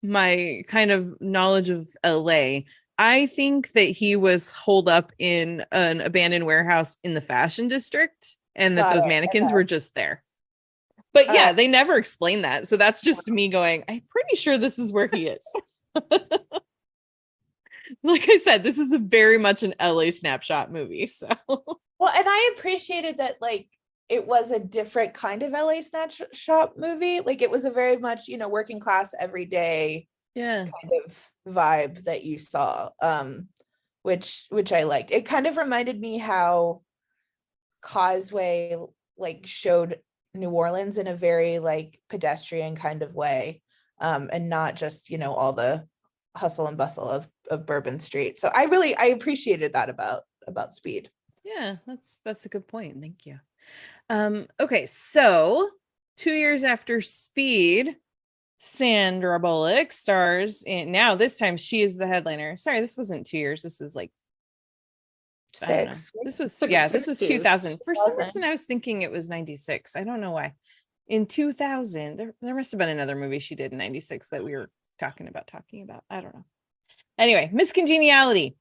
my kind of knowledge of LA, I think that he was holed up in an abandoned warehouse in the fashion district, and that those mannequins were just there. But yeah, they never explain that. So that's just me going, I'm pretty sure this is where he is. Like I said, this is a very much an LA snapshot movie. So well, and I appreciated that, like, it was a different kind of LA snapshot movie. Like, it was a very much, working class, everyday kind of vibe that you saw, which I liked. It kind of reminded me how Causeway like showed New Orleans in a very like pedestrian kind of way, and not just, all the hustle and bustle of Bourbon Street. So I appreciated that about Speed. Yeah, that's a good point. Thank you. Okay, so 2 years after Speed, Sandra Bullock stars in, now this time she is the headliner. Sorry, this wasn't 2 years. This was like 6. This was 2000. For some reason I was thinking it was 96. I don't know why. In 2000, there must have been another movie she did in 96 that we were talking about. I don't know. Anyway, Miss Congeniality.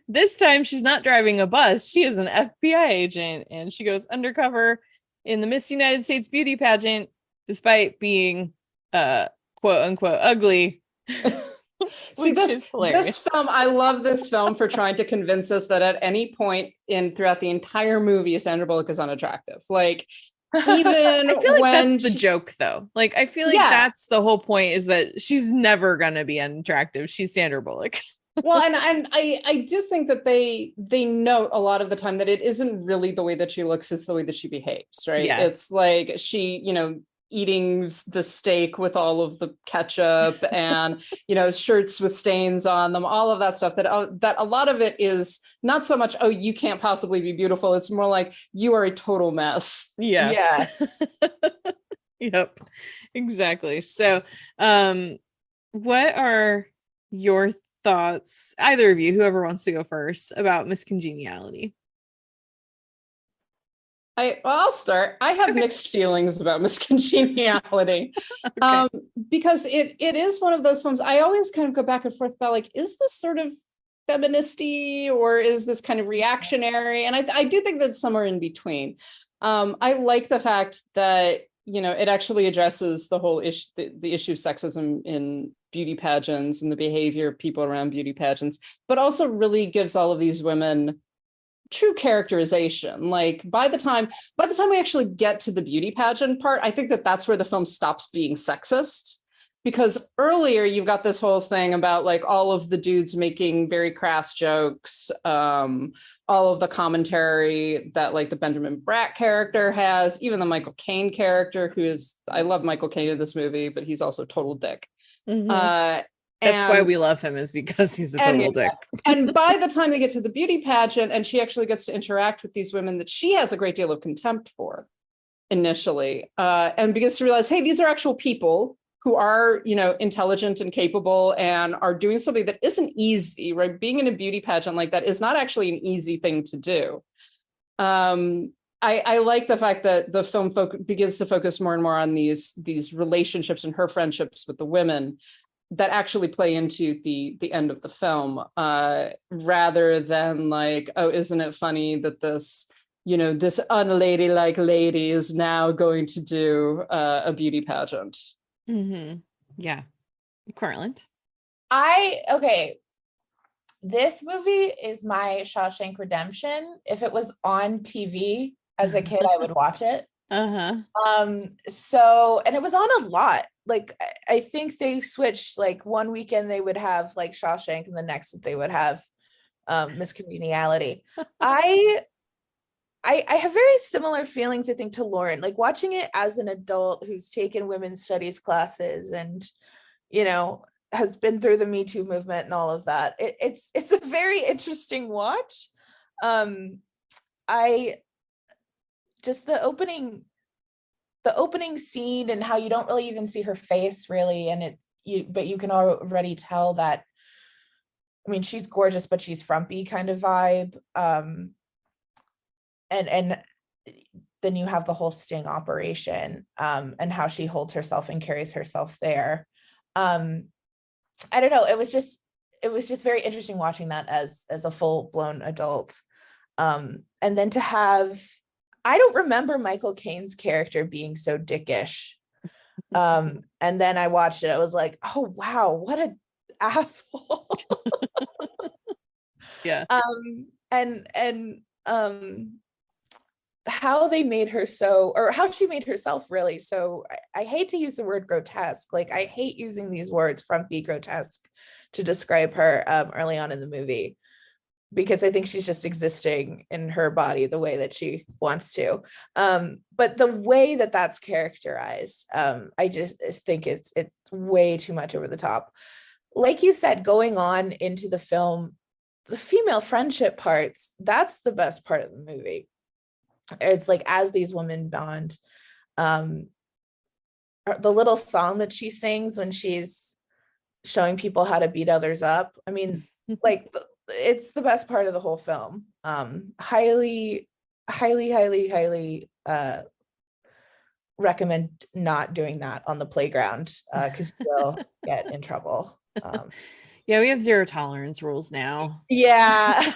This time she's not driving a bus. She is an FBI agent, and she goes undercover in the Miss United States beauty pageant, despite being quote unquote ugly. See, this film, I love this film for trying to convince us that at any point throughout the entire movie, Sandra Bullock is unattractive. Like, even I feel like that's the joke, though. Like, I feel like that's the whole point, is that she's never gonna be unattractive. She's Sandra Bullock. Well, and I do think that they note a lot of the time that it isn't really the way that she looks, it's the way that she behaves, right? Yeah. It's like she, eating the steak with all of the ketchup and, shirts with stains on them, all of that stuff, that a lot of it is not so much, oh, you can't possibly be beautiful. It's more like, you are a total mess. Yeah. Yep, exactly. So what are your thoughts, either of you, whoever wants to go first, about Miss Congeniality? I'll start. I have mixed feelings about Miss Congeniality. Okay. Because it is one of those films I always kind of go back and forth about, like, is this sort of feministy or is this kind of reactionary? And I do think that's somewhere in between. I like the fact that, it actually addresses the whole issue, the issue of sexism in beauty pageants and the behavior of people around beauty pageants, but also really gives all of these women true characterization. Like, by the time we actually get to the beauty pageant part, I think that that's where the film stops being sexist, because earlier you've got this whole thing about like all of the dudes making very crass jokes, all of the commentary that like the Benjamin Bratt character has, even the Michael Caine character, I love Michael Caine in this movie, but he's also a total dick. Mm-hmm. That's why we love him, is because he's a total dick. And by the time they get to the beauty pageant and she actually gets to interact with these women that she has a great deal of contempt for initially, and begins to realize, hey, these are actual people who are, intelligent and capable and are doing something that isn't easy, right? Being in a beauty pageant like that is not actually an easy thing to do. I like the fact that the film begins to focus more and more on these relationships and her friendships with the women that actually play into the end of the film, rather than like, oh, isn't it funny that this, this unladylike lady is now going to do a beauty pageant. Mm-hmm. Yeah. Cortland? Okay. This movie is my Shawshank Redemption. If it was on TV as a kid, I would watch it. So, and it was on a lot. Like, I think they switched, like one weekend they would have like Shawshank and the next they would have Miss Congeniality. I have very similar feelings, I think, to Lauren. Like watching it as an adult who's taken women's studies classes and, you know, has been through the Me Too movement and all of that. It's a very interesting watch. I just the opening scene and how you don't really even see her face really, and but you can already tell that, I mean, she's gorgeous, but she's frumpy kind of vibe. And then you have the whole sting operation, and how she holds herself and carries herself there. I don't know. It was just very interesting watching that as a full-blown adult. And then to have, I don't remember Michael Caine's character being so dickish. And then I watched it. I was like, oh wow, what an asshole. Yeah. And how they made her so, or how she made herself really so, I hate to use the word grotesque. Like I hate using these words, frumpy, grotesque, to describe her early on in the movie, because I think she's just existing in her body the way that she wants to. But the way that that's characterized, I just think it's way too much over the top. Like you said, going on into the film, the female friendship parts, that's the best part of the movie. It's like as these women bond, the little song that she sings when she's showing people how to beat others up. I mean, like it's the best part of the whole film. Highly recommend not doing that on the playground, because you'll get in trouble. Yeah, we have zero tolerance rules now. Yeah.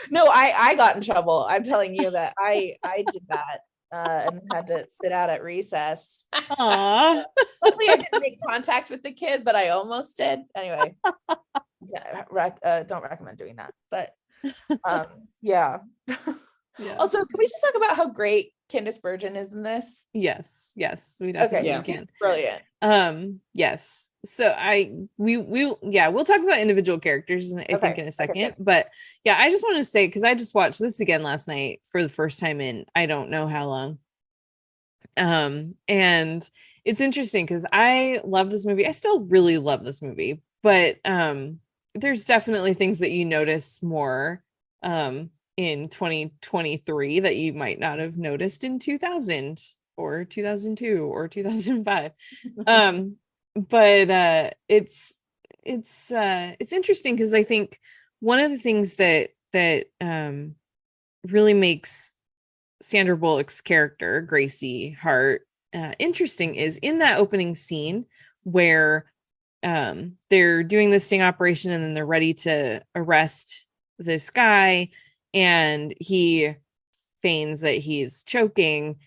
No, I got in trouble. I'm telling you that I did that and had to sit out at recess. Aww. Luckily, I didn't make contact with the kid, but I almost did. Anyway, don't recommend doing that. But yeah. Yeah. Also, can we just talk about how great Candice Bergen is in this? Yes, we definitely can. Brilliant. Yes. So we'll talk about individual characters I think in a second. Okay. But yeah, I just want to say, because I just watched this again last night for the first time in I don't know how long. And it's interesting because I love this movie. I still really love this movie, but there's definitely things that you notice more in 2023 that you might not have noticed in 2000 or 2002 or 2005. But it's interesting because I think one of the things that really makes Sandra Bullock's character, Gracie Hart, interesting is in that opening scene where they're doing this sting operation and then they're ready to arrest this guy, and he feigns that he's choking,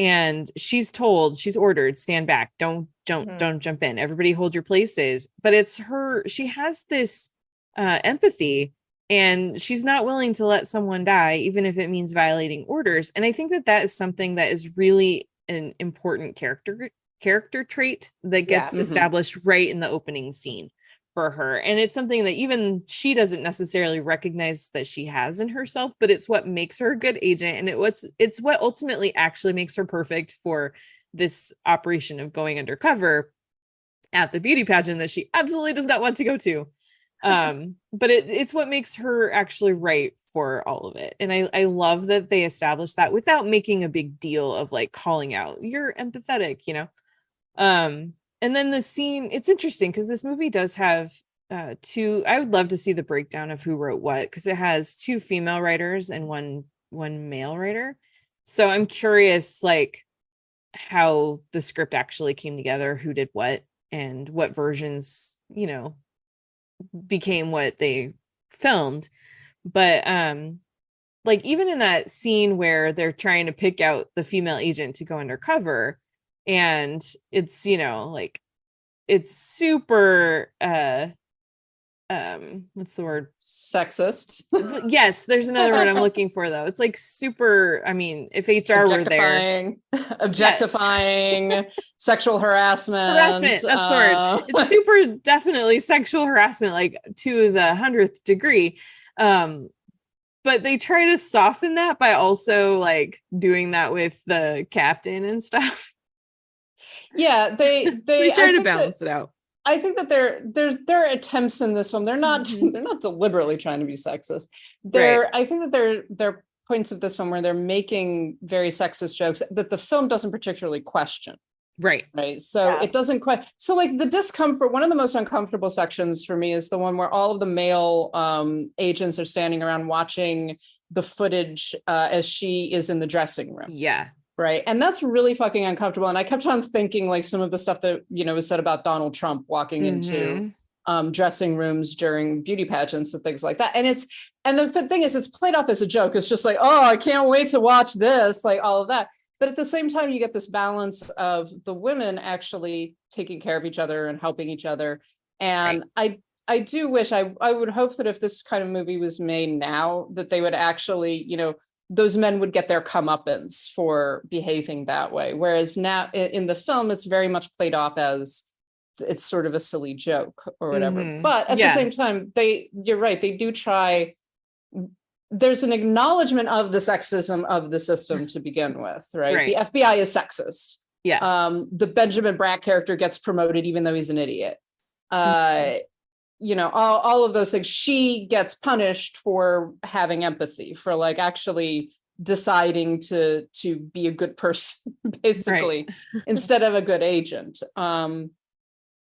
and she's ordered, stand back, don't jump in, everybody hold your places. But it's her, she has this empathy, and she's not willing to let someone die, even if it means violating orders. And I think that is something that is really an important character trait that gets established right in the opening scene for her. And it's something that even she doesn't necessarily recognize that she has in herself, but it's what makes her a good agent. And it's what ultimately actually makes her perfect for this operation of going undercover at the beauty pageant that she absolutely does not want to go to. But it's what makes her actually right for all of it. And I love that they established that without making a big deal of like calling out, you're empathetic, you know? And then the scene, it's interesting because this movie does have two, I would love to see the breakdown of who wrote what, because it has two female writers and one male writer. So I'm curious, like, how the script actually came together, who did what, and what versions, you know, became what they filmed. But like even in that scene where they're trying to pick out the female agent to go undercover, and it's, you know, like it's super what's the word? Sexist. Yes, there's another word I'm looking for though. It's like super, I mean, if HR were there. Objectifying, sexual harassment. Harassment, that's the word. It's super definitely sexual harassment, like to the 100th degree. But they try to soften that by also like doing that with the captain and stuff. Yeah, they try to balance it out. I think that there are attempts in this film. They're not they're not deliberately trying to be sexist. I think that there are points of this film where they're making very sexist jokes that the film doesn't particularly question. Right. So it doesn't quite. So like the discomfort, one of the most uncomfortable sections for me is the one where all of the male agents are standing around watching the footage as she is in the dressing room. Yeah. Right. And that's really fucking uncomfortable. And I kept on thinking like some of the stuff that, was said about Donald Trump walking into dressing rooms during beauty pageants and things like that. And the thing is, it's played up as a joke. It's just like, oh, I can't wait to watch this, like all of that. But at the same time, you get this balance of the women actually taking care of each other and helping each other. And I do wish, I would hope that if this kind of movie was made now, that they would actually, those men would get their comeuppance for behaving that way. Whereas now in the film, it's very much played off as it's sort of a silly joke or whatever. But at the same time, you're right, they do try. There's an acknowledgement of the sexism of the system to begin with, right? The FBI is sexist. Yeah. The Benjamin Bratt character gets promoted even though he's an idiot. All of those things. She gets punished for having empathy, for like actually deciding to be a good person, basically, instead of a good agent.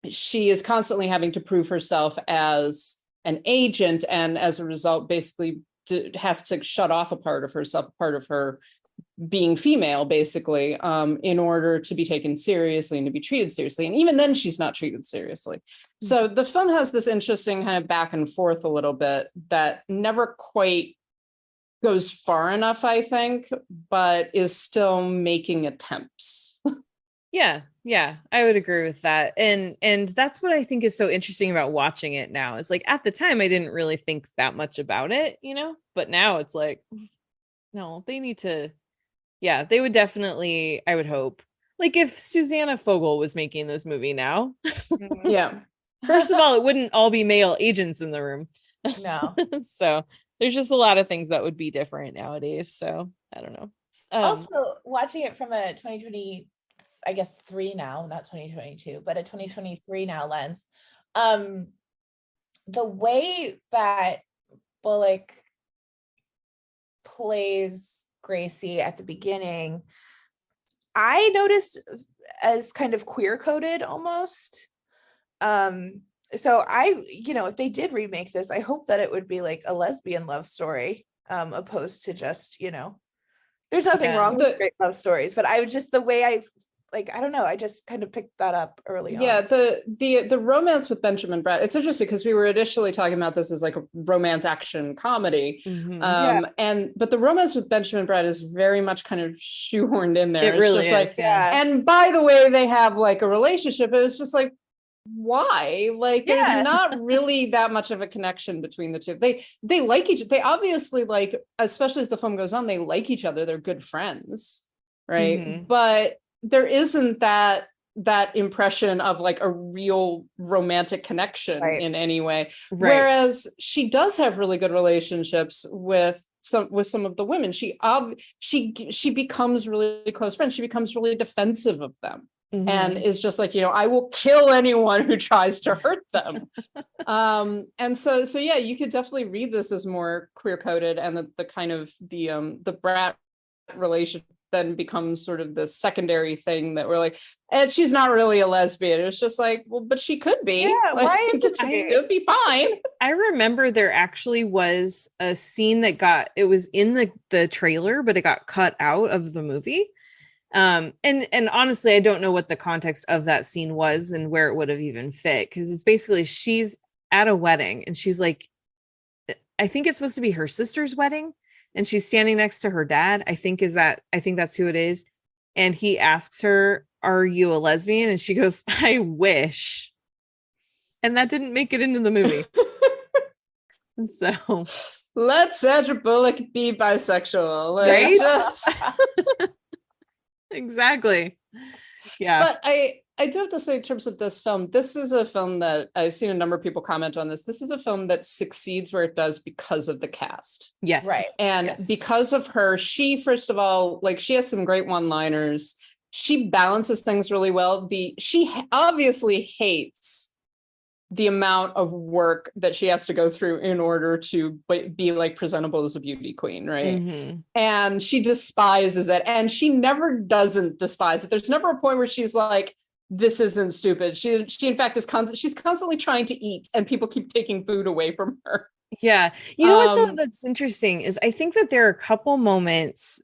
She is constantly having to prove herself as an agent, and as a result, basically has to shut off a part of herself, a part of her being female, basically, in order to be taken seriously and to be treated seriously. And even then she's not treated seriously. So the film has this interesting kind of back and forth a little bit that never quite goes far enough, I think, but is still making attempts. Yeah, I would agree with that. And that's what I think is so interesting about watching it now, is like at the time I didn't really think that much about it, but now it's like, no, they need to. Yeah, they would definitely, I would hope. Like if Susanna Fogel was making this movie now. Yeah. First of all, it wouldn't all be male agents in the room. No. So there's just a lot of things that would be different nowadays. So I don't know. Also, watching it from a 2020, I guess 3 now, not 2022, but a 2023 now lens. The way that Bullock plays Gracie at the beginning, I noticed as kind of queer coded almost. So if they did remake this, I hope that it would be like a lesbian love story, opposed to just, there's nothing wrong with straight love stories, but I would just, the way I don't know, I just kind of picked that up early on. Yeah, the romance with Benjamin Bratt, it's interesting because we were initially talking about this as like a romance action comedy. But the romance with Benjamin Bratt is very much kind of shoehorned in there. It really is, like, and by the way, they have like a relationship. It was just like, why? Like there's not really that much of a connection between the two. They like each, they obviously like, especially as the film goes on, they like each other, they're good friends, right? But there isn't that impression of like a real romantic connection in any way. Whereas she does have really good relationships with some of the women. She becomes really close friends. She becomes really defensive of them. And is just like, I will kill anyone who tries to hurt them. And so yeah, you could definitely read this as more queer coded, and the kind of the Bratt relationship then becomes sort of the secondary thing that we're like, and she's not really a lesbian. It's just like, well, but she could be. Yeah, like, why isn't she? It would be fine. I remember there actually was a scene that it was in the trailer, but it got cut out of the movie. And honestly, I don't know what the context of that scene was and where it would have even fit, because it's basically she's at a wedding and she's like, I think it's supposed to be her sister's wedding, and she's standing next to her dad. I think that's who it is. and he asks her, "Are you a lesbian?" And she goes, "I wish." And that didn't make it into the movie. So let Sandra Bullock be bisexual. Like, right? just... Exactly. Yeah. But I do have to say, in terms of this film, this is a film that I've seen a number of people comment on this. This is a film that succeeds where it does because of the cast. Yes. Right. And because of her, she, first of all, like, she has some great one-liners. She balances things really well. She obviously hates the amount of work that she has to go through in order to be like presentable as a beauty queen, right? Mm-hmm. And she despises it, and she never doesn't despise it. There's never a point where she's like, this isn't stupid. She in fact is she's constantly trying to eat, and people keep taking food away from her. Yeah. You know what though, that's interesting is I think that there are a couple moments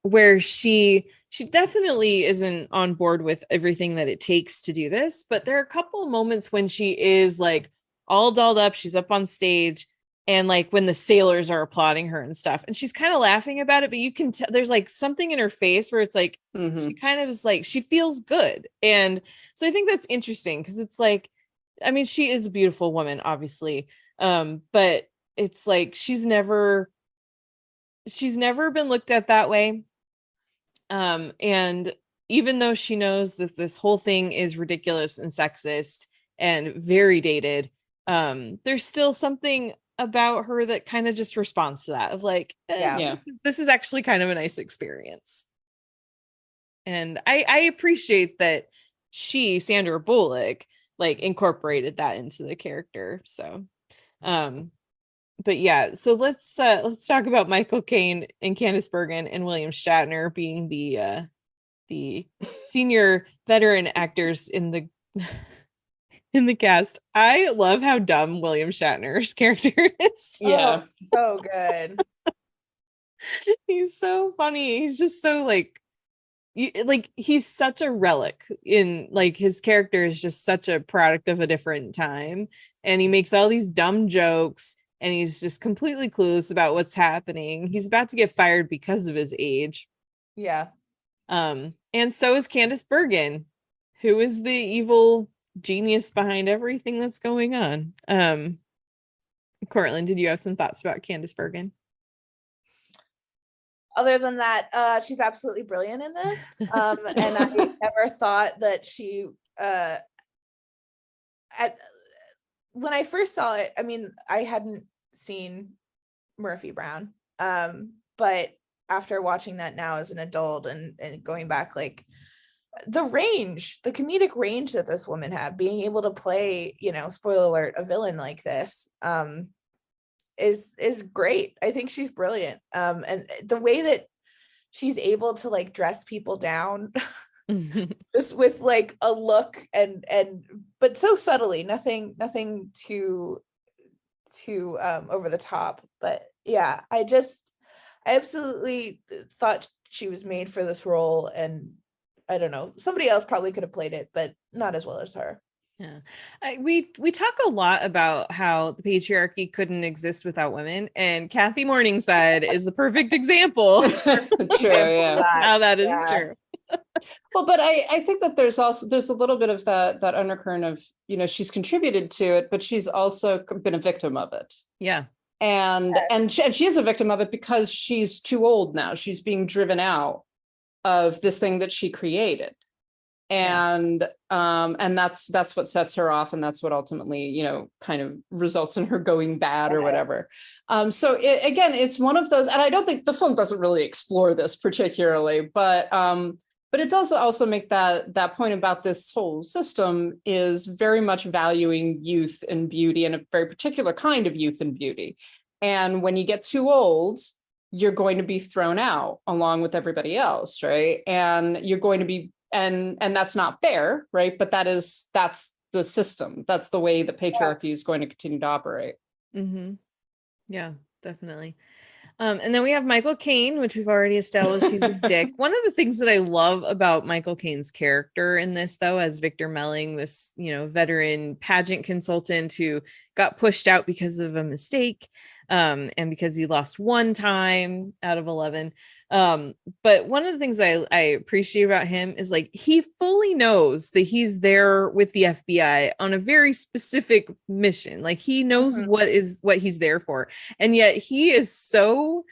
where she definitely isn't on board with everything that it takes to do this, but there are a couple moments when she is like all dolled up, she's up on stage, and like when the sailors are applauding her and stuff, and she's kind of laughing about it, but you can tell there's like something in her face where it's like she kind of is like she feels good. And so I think that's interesting because it's like, I mean, she is a beautiful woman, obviously. But it's like she's never been looked at that way. And even though she knows that this whole thing is ridiculous and sexist and very dated, there's still something about her that kind of just responds to that of like, this is actually kind of a nice experience. And I appreciate that Sandra Bullock, like incorporated that into the character. So, but yeah, so let's talk about Michael Caine and Candice Bergen and William Shatner being the senior veteran actors in the cast. I love how dumb William Shatner's character is. Yeah, so good. He's so funny. He's just so like he's such a relic in like his character is just such a product of a different time, and he makes all these dumb jokes, and he's just completely clueless about what's happening. He's about to get fired because of his age. Yeah. And so is Candice Bergen, who is the evil genius behind everything that's going on. Cortland, did you have some thoughts about Candice Bergen? Other than that, she's absolutely brilliant in this. And I never thought that she when I first saw it, I mean, I hadn't seen Murphy Brown. But after watching that now as an adult and going back, like the comedic range that this woman had, being able to play, spoiler alert, a villain like this, is great. I think she's brilliant. And the way that she's able to like dress people down just with like a look and but so subtly, nothing too over the top. But yeah, I absolutely thought she was made for this role, and I don't know, somebody else probably could have played it, but not as well as her. Yeah. We talk a lot about how the patriarchy couldn't exist without women, and Kathy Morningside is the perfect example. True, yeah. How that is true. Well, but I think that there's a little bit of that undercurrent of, she's contributed to it, but she's also been a victim of it. Yeah. And she is a victim of it because she's too old now. She's being driven out of this thing that she created. And that's what sets her off, and that's what ultimately kind of results in her going bad or whatever. So it's one of those, and I don't think the film doesn't really explore this particularly, but it does also make that point about this whole system is very much valuing youth and beauty, and a very particular kind of youth and beauty. And when you get too old, you're going to be thrown out along with everybody else, right? And you're going to be and that's not fair, right? But that's the system. That's the way the patriarchy is going to continue to operate. Mm-hmm. Yeah, definitely. And then we have Michael Caine, which we've already established he's a dick. One of the things that I love about Michael Caine's character in this, though, as Victor Melling, this veteran pageant consultant who got pushed out because of a mistake, and because he lost one time out of 11. But one of the things I appreciate about him is like he fully knows that he's there with the FBI on a very specific mission. Like he knows what he's there for, and yet he is so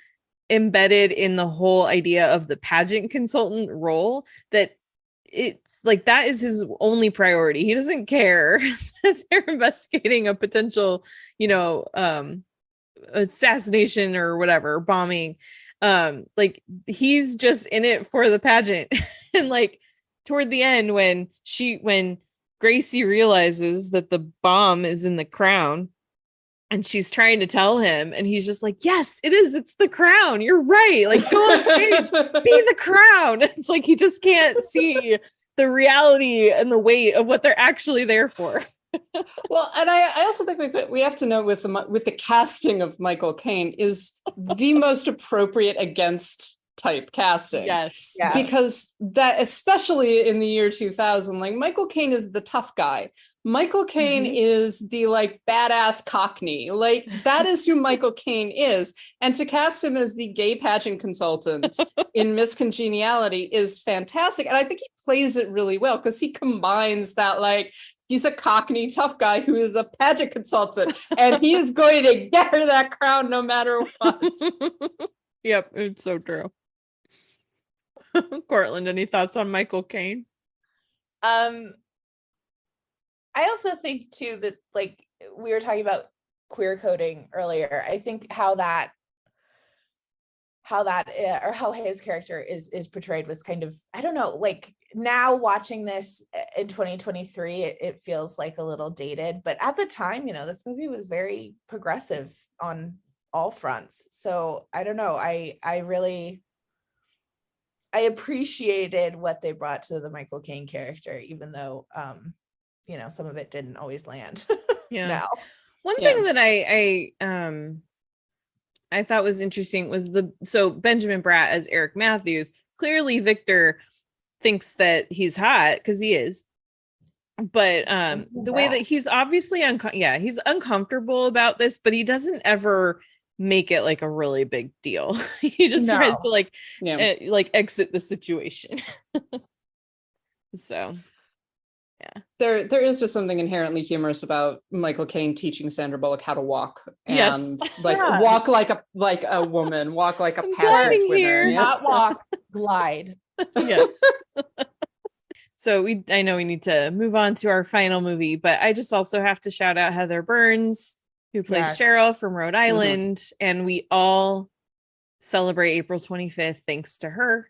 embedded in the whole idea of the pageant consultant role that it's like that is his only priority. He doesn't care that they're investigating a potential, assassination or whatever, bombing. Like he's just in it for the pageant. And like toward the end, when Gracie realizes that the bomb is in the crown and she's trying to tell him, and he's just like, yes, it is. It's the crown. You're right. Like go on stage, be the crown. It's like, he just can't see the reality and the weight of what they're actually there for. Well, and I also think we have to note with the casting of Michael Caine is the most appropriate against type casting. Yes. Yeah. Because that, especially in the year 2000, like Michael Caine is the tough guy. Michael Caine is the like badass Cockney. Like that is who Michael Caine is. And to cast him as the gay pageant consultant in Miss Congeniality is fantastic. And I think he plays it really well because he combines that, like, he's a Cockney tough guy who is a pageant consultant and he is going to get her that crown no matter what. Yep, it's so true. Cortland, any thoughts on Michael Caine? I also think too that, like, we were talking about queer coding earlier. I think how his character is portrayed was kind of, I don't know, like now watching this in 2023, it feels like a little dated, but at the time, this movie was very progressive on all fronts. So I don't know. I appreciated what they brought to the Michael Caine character, even though, some of it didn't always land. Yeah. Now. One thing that I thought was interesting was Benjamin Bratt as Eric Matthews. Clearly Victor thinks that he's hot because he is, but the way that he's obviously he's uncomfortable about this, but he doesn't ever make it like a really big deal. He just tries to exit the situation. So there is just something inherently humorous about Michael Caine teaching Sandra Bullock how to walk, and walk like a woman, walk like a pageant winner. Not walk, glide. Yes. So I know we need to move on to our final movie, but I just also have to shout out Heather Burns, who plays Cheryl from Rhode Island, and we all celebrate April 25th thanks to her.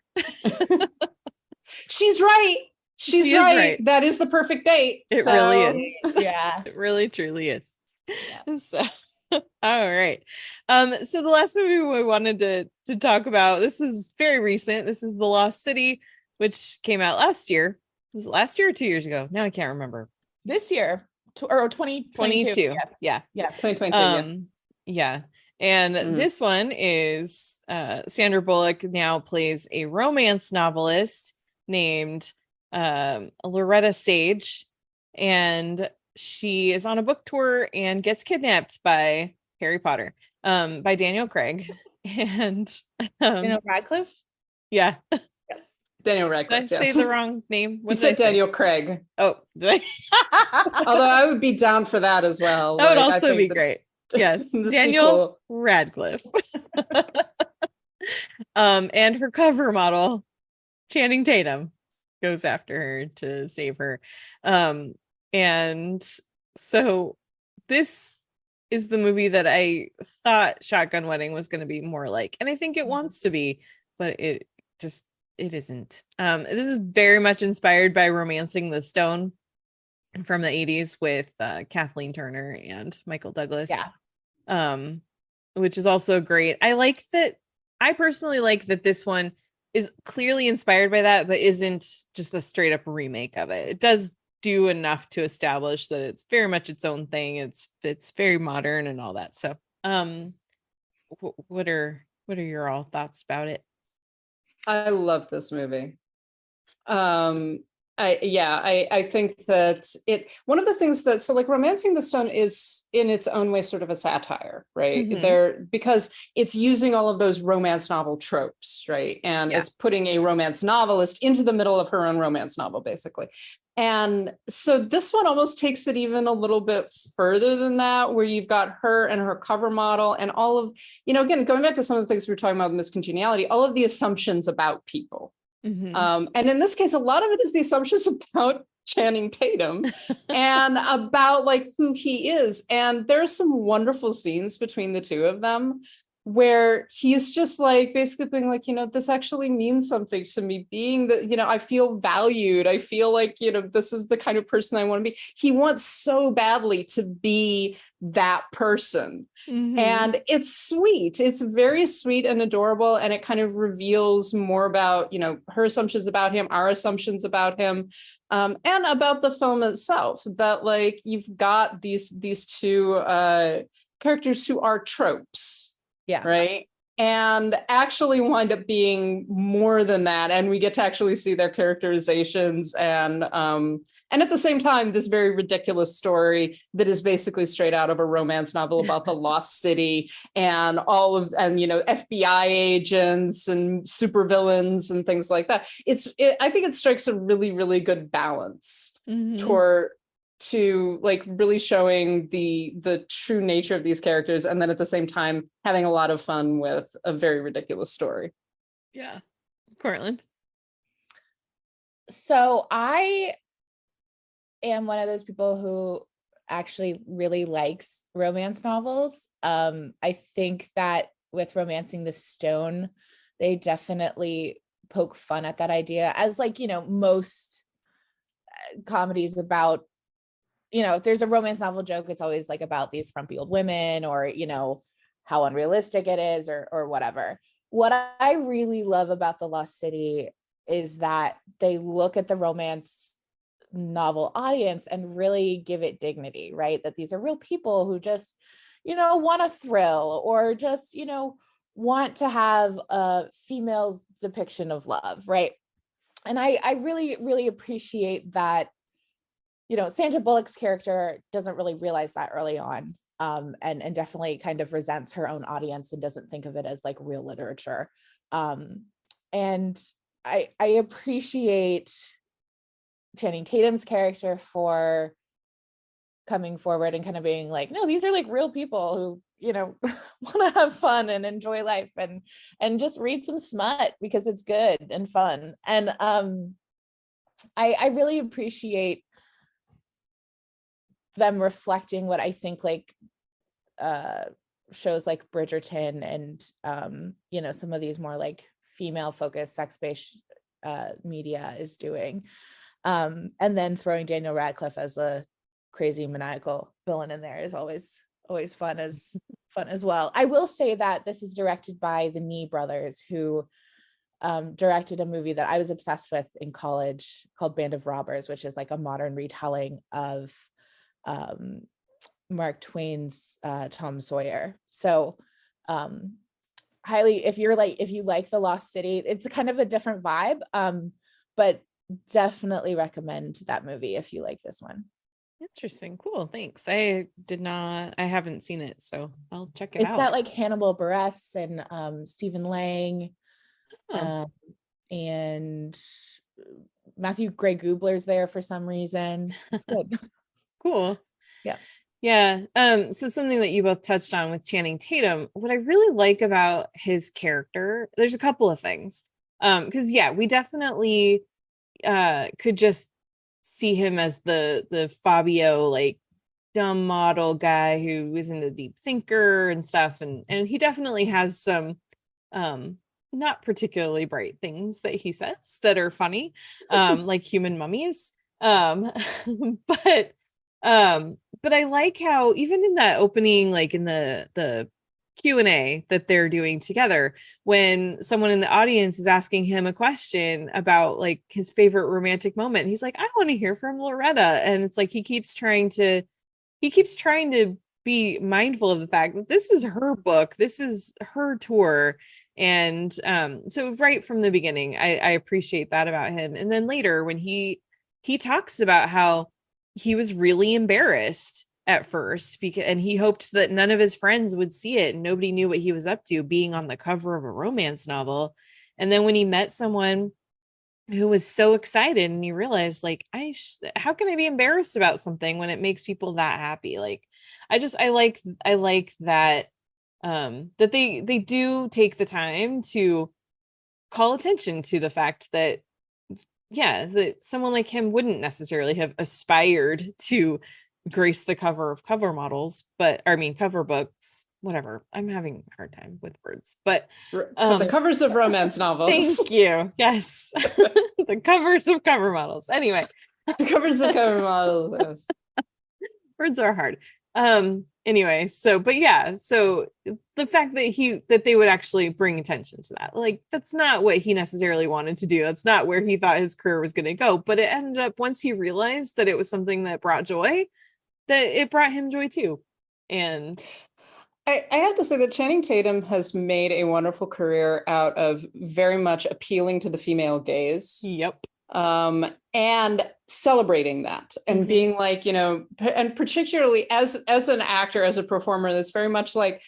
She's right. She's right. That is the perfect date. It really is. Yeah. It really truly is. Yeah. So all right. So the last movie we wanted to talk about, this is very recent. This is The Lost City, which came out last year. Was it last year or 2 years ago? Now I can't remember. This year or 2022. Yeah. 2022. Yeah. And this one is Sandra Bullock now plays a romance novelist named Loretta Sage, and she is on a book tour and gets kidnapped by Harry Potter, by Daniel Craig and Daniel Radcliffe. Yeah. Yes. Daniel Radcliffe. Did I say the wrong name? You said Daniel Craig. Oh, did I? Although I would be down for that as well. That would also be great. Yes, Daniel Radcliffe. And her cover model, Channing Tatum, goes after her to save her. And so this is the movie that I thought Shotgun Wedding was going to be more like, and I think it wants to be, but it isn't. This is very much inspired by Romancing the Stone from the 80s with Kathleen Turner and Michael Douglas. Which is also great. I personally like that this one is clearly inspired by that, but isn't just a straight up remake of it. It does do enough to establish that it's very much its own thing. It's very modern and all that. So what are your all thoughts about it? I love this movie. I think that one of the things that, so like Romancing the Stone is in its own way sort of a satire, right? Because it's using all of those romance novel tropes, right? And it's putting a romance novelist into the middle of her own romance novel, basically. And so this one almost takes it even a little bit further than that, where you've got her and her cover model and all of, again, going back to some of the things we were talking about in this congeniality, all of the assumptions about people. And in this case, a lot of it is the assumptions about Channing Tatum and about like who he is. And there's some wonderful scenes between the two of them where he's just like basically being like, this actually means something to me, being that, I feel valued. I feel like, this is the kind of person I want to be. He wants so badly to be that person. And it's sweet. It's very sweet and adorable. And it kind of reveals more about, her assumptions about him, our assumptions about him, and about the film itself, that like, you've got these two characters who are tropes. Yeah. Right. And actually wind up being more than that. And we get to actually see their characterizations and at the same time, this very ridiculous story that is basically straight out of a romance novel about the lost city and FBI agents and supervillains and things like that. I think it strikes a really, really good balance to like really showing the true nature of these characters, and then at the same time having a lot of fun with a very ridiculous story. Yeah. Cortland. So I am one of those people who actually really likes romance novels. I think that with Romancing the Stone, they definitely poke fun at that idea, as like, most comedies about, if there's a romance novel joke, it's always like about these frumpy old women or, how unrealistic it is or whatever. What I really love about The Lost City is that they look at the romance novel audience and really give it dignity, right? That these are real people who just, want a thrill or just, want to have a female's depiction of love, right? And I really, really appreciate that. Sandra Bullock's character doesn't really realize that early on, and definitely kind of resents her own audience and doesn't think of it as like real literature. And I appreciate Channing Tatum's character for coming forward and kind of being like, no, these are like real people who, want to have fun and enjoy life and just read some smut because it's good and fun. And I really appreciate them reflecting what I think like shows like Bridgerton and some of these more like female focused sex-based media is doing, and then throwing Daniel Radcliffe as a crazy maniacal villain in there is always fun as well. I will say that this is directed by the Nee brothers, who directed a movie that I was obsessed with in college called Band of Robbers, which is like a modern retelling of Mark Twain's Tom Sawyer. So highly, if you like The Lost City, it's kind of a different vibe, but definitely recommend that movie if you like this one. Interesting. Cool. Thanks. I haven't seen it, so I'll check it out. It's got like Hannibal Buress and Stephen Lang, and Matthew Gray Gubler's there for some reason. It's good. Cool. Yeah. Yeah. So something that you both touched on with Channing Tatum, what I really like about his character, there's a couple of things. Because we definitely could just see him as the Fabio, like dumb model guy who isn't a deep thinker and stuff. And he definitely has some not particularly bright things that he says that are funny, like human mummies. But I like how even in that opening, like in the Q&A that they're doing together, when someone in the audience is asking him a question about like his favorite romantic moment, he's like, I want to hear from Loretta. And it's like he keeps trying to be mindful of the fact that this is her book, this is her tour. And so right from the beginning, I appreciate that about him. And then later when he he talks about how he was really embarrassed at first and he hoped that none of his friends would see it and nobody knew what he was up to, being on the cover of a romance novel. And then when he met someone who was so excited and he realized, like, how can I be embarrassed about something when it makes people that happy? Like, I like that that they do take the time to call attention to the fact that that someone like him wouldn't necessarily have aspired to grace the cover of cover books, whatever. I'm having a hard time with words, but the covers of romance novels. Thank you. Yes. The covers of cover models. Anyway, the covers of cover models. Yes. Words are hard. Anyway, so the fact that they would actually bring attention to that, like, that's not what he necessarily wanted to do. That's not where he thought his career was going to go, but it ended up, once he realized that it was something that brought joy, that it brought him joy too. And I have to say that Channing Tatum has made a wonderful career out of very much appealing to the female gaze. Yep. And celebrating that and being like, and particularly as an actor, as a performer, that's very much like,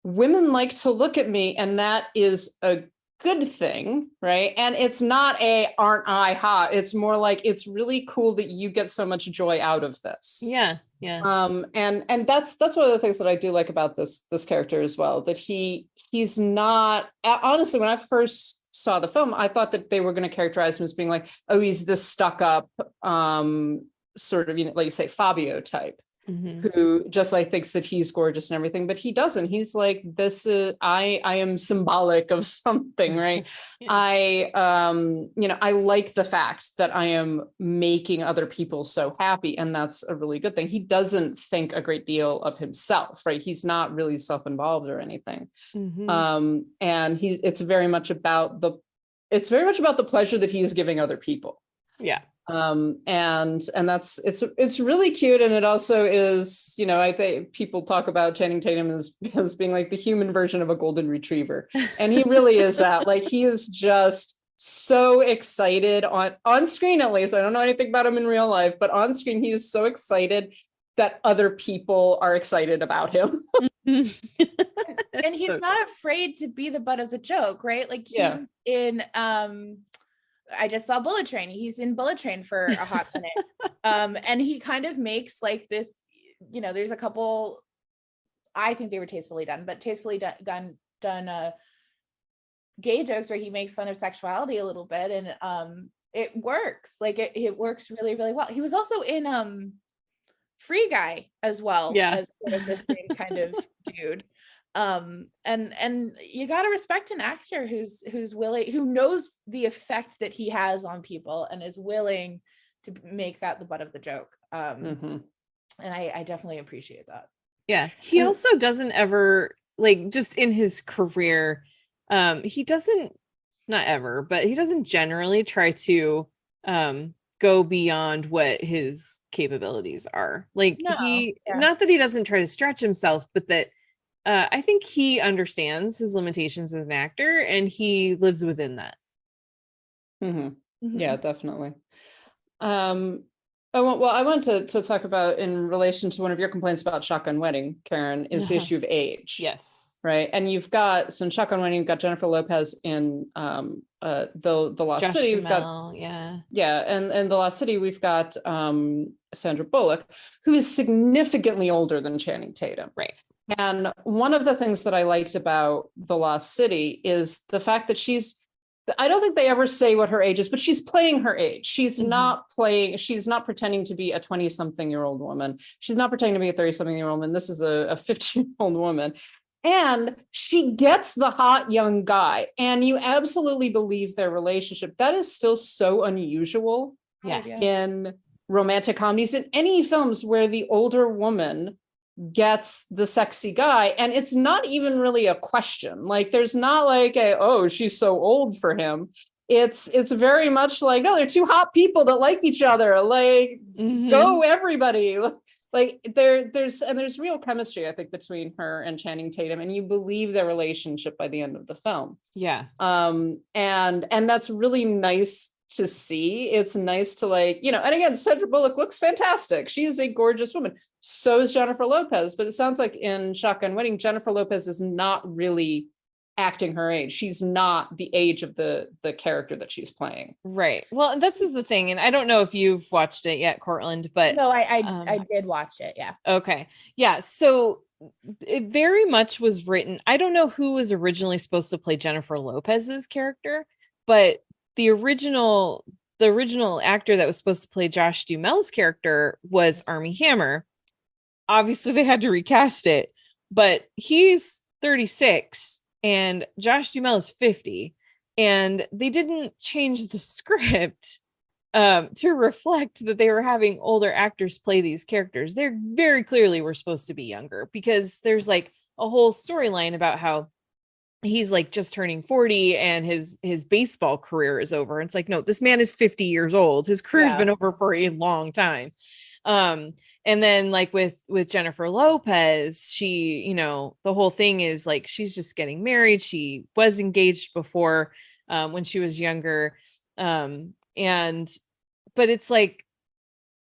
women like to look at me, and that is a good thing, right? And it's not aren't I hot? It's more like, it's really cool that you get so much joy out of this. Yeah. And that's one of the things that I do like about this character as well, that he's not, honestly, when I first saw the film, I thought that they were going to characterize him as being like, oh, he's this stuck up sort of, like you say, Fabio type, who just like thinks that he's gorgeous and everything, but he doesn't. He's like, this is, I am symbolic of something, right? Yeah. I like the fact that I am making other people so happy, and that's a really good thing. He doesn't think a great deal of himself, right? He's not really self-involved or anything. And it's very much about the pleasure that he is giving other people. Yeah. And that's, it's really cute. And it also is, I think people talk about Channing Tatum as being like the human version of a golden retriever. And he really is that. Like, he is just so excited on screen, at least. I don't know anything about him in real life, but on screen, he is so excited that other people are excited about him. And he's not afraid to be the butt of the joke, right? Like, in I just saw Bullet Train. He's in Bullet Train for a hot minute. And he kind of makes like this, there's a couple, I think they were tastefully done, but tastefully done gay jokes where he makes fun of sexuality a little bit. And it works. Like, it works really, really well. He was also in Free Guy as well. Yeah. As sort of the same kind of dude. And you got to respect an actor who's willing, who knows the effect that he has on people and is willing to make that the butt of the joke. And I definitely appreciate that. Yeah. He also doesn't ever, like, just in his career, he doesn't, not ever, but he doesn't generally try to go beyond what his capabilities are. Like, not that he doesn't try to stretch himself, but that I think he understands his limitations as an actor, and he lives within that. Yeah, definitely. I want to talk about, in relation to one of your complaints about Shotgun Wedding, Karen, is the issue of age. Yes. Right. And you've got, so in Shotgun Wedding, you've got Jennifer Lopez in the Lost Josh City. We've Duhamel, got and the Lost City, we've got Sandra Bullock, who is significantly older than Channing Tatum. Right. And one of the things that I liked about The Lost City is the fact that I don't think they ever say what her age is, but she's playing her age. She's not pretending to be a 20-something-year-old woman. She's not pretending to be a 30-something-year-old woman. This is a 50-year-old woman. And she gets the hot young guy, and you absolutely believe their relationship. That is still so unusual in romantic comedies, in any films where the older woman gets the sexy guy, and it's not even really a question. Like, there's not like she's so old for him. It's very much like, no, they're two hot people that like each other. Like, go everybody. Like, there's real chemistry, I think, between her and Channing Tatum, and you believe their relationship by the end of the film. Yeah. And that's really nice to see. It's nice to like, you know, and again, Sandra Bullock looks fantastic. She is a gorgeous woman. So is Jennifer Lopez. But it sounds like in Shotgun Wedding, Jennifer Lopez is not really acting her age. She's not the age of the character that she's playing. Right. Well, this is the thing, and I don't know if you've watched it yet, Cortland, but No, I did watch it. Yeah. okay. Yeah. So it very much was written. I don't know who was originally supposed to play Jennifer Lopez's character, but the original actor that was supposed to play Josh Duhamel's character was Armie Hammer. Obviously, they had to recast it, but he's 36 and Josh Duhamel is 50, and they didn't change the script to reflect that they were having older actors play these characters. They're very clearly were supposed to be younger, because there's like a whole storyline about how he's like just turning 40 and his baseball career is over. It's like, no, this man is 50 years old. His career's been over for a long time. And then like with Jennifer Lopez, she, you know, the whole thing is like, she's just getting married. She was engaged before when she was younger. But it's like,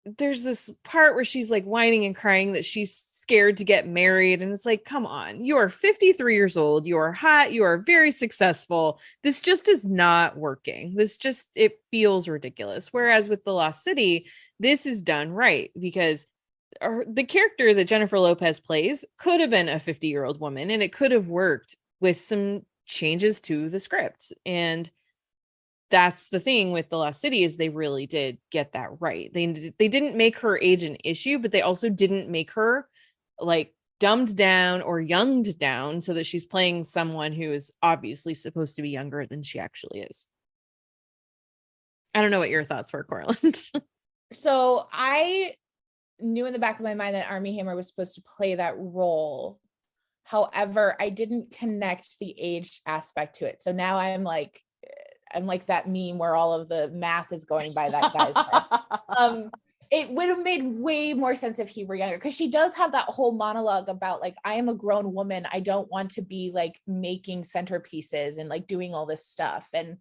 there's this part where she's like whining and crying that she's scared to get married. And it's like, come on, you are 53 years old. You are hot. You are very successful. This just is not working. It feels ridiculous. Whereas with The Lost City, this is done right, because the character that Jennifer Lopez plays could have been a 50-year-old woman, and it could have worked with some changes to the script. And that's the thing with The Lost City, is they really did get that right. They didn't make her age an issue, but they also didn't make her like dumbed down or younged down so that she's playing someone who is obviously supposed to be younger than she actually is. I don't know what your thoughts were, Cortland. So I knew in the back of my mind that Armie Hammer was supposed to play that role. However, I didn't connect the age aspect to it. So now I'm like that meme where all of the math is going by that guy's head. It would have made way more sense if he were younger, because she does have that whole monologue about like, I am a grown woman. I don't want to be like making centerpieces and like doing all this stuff. And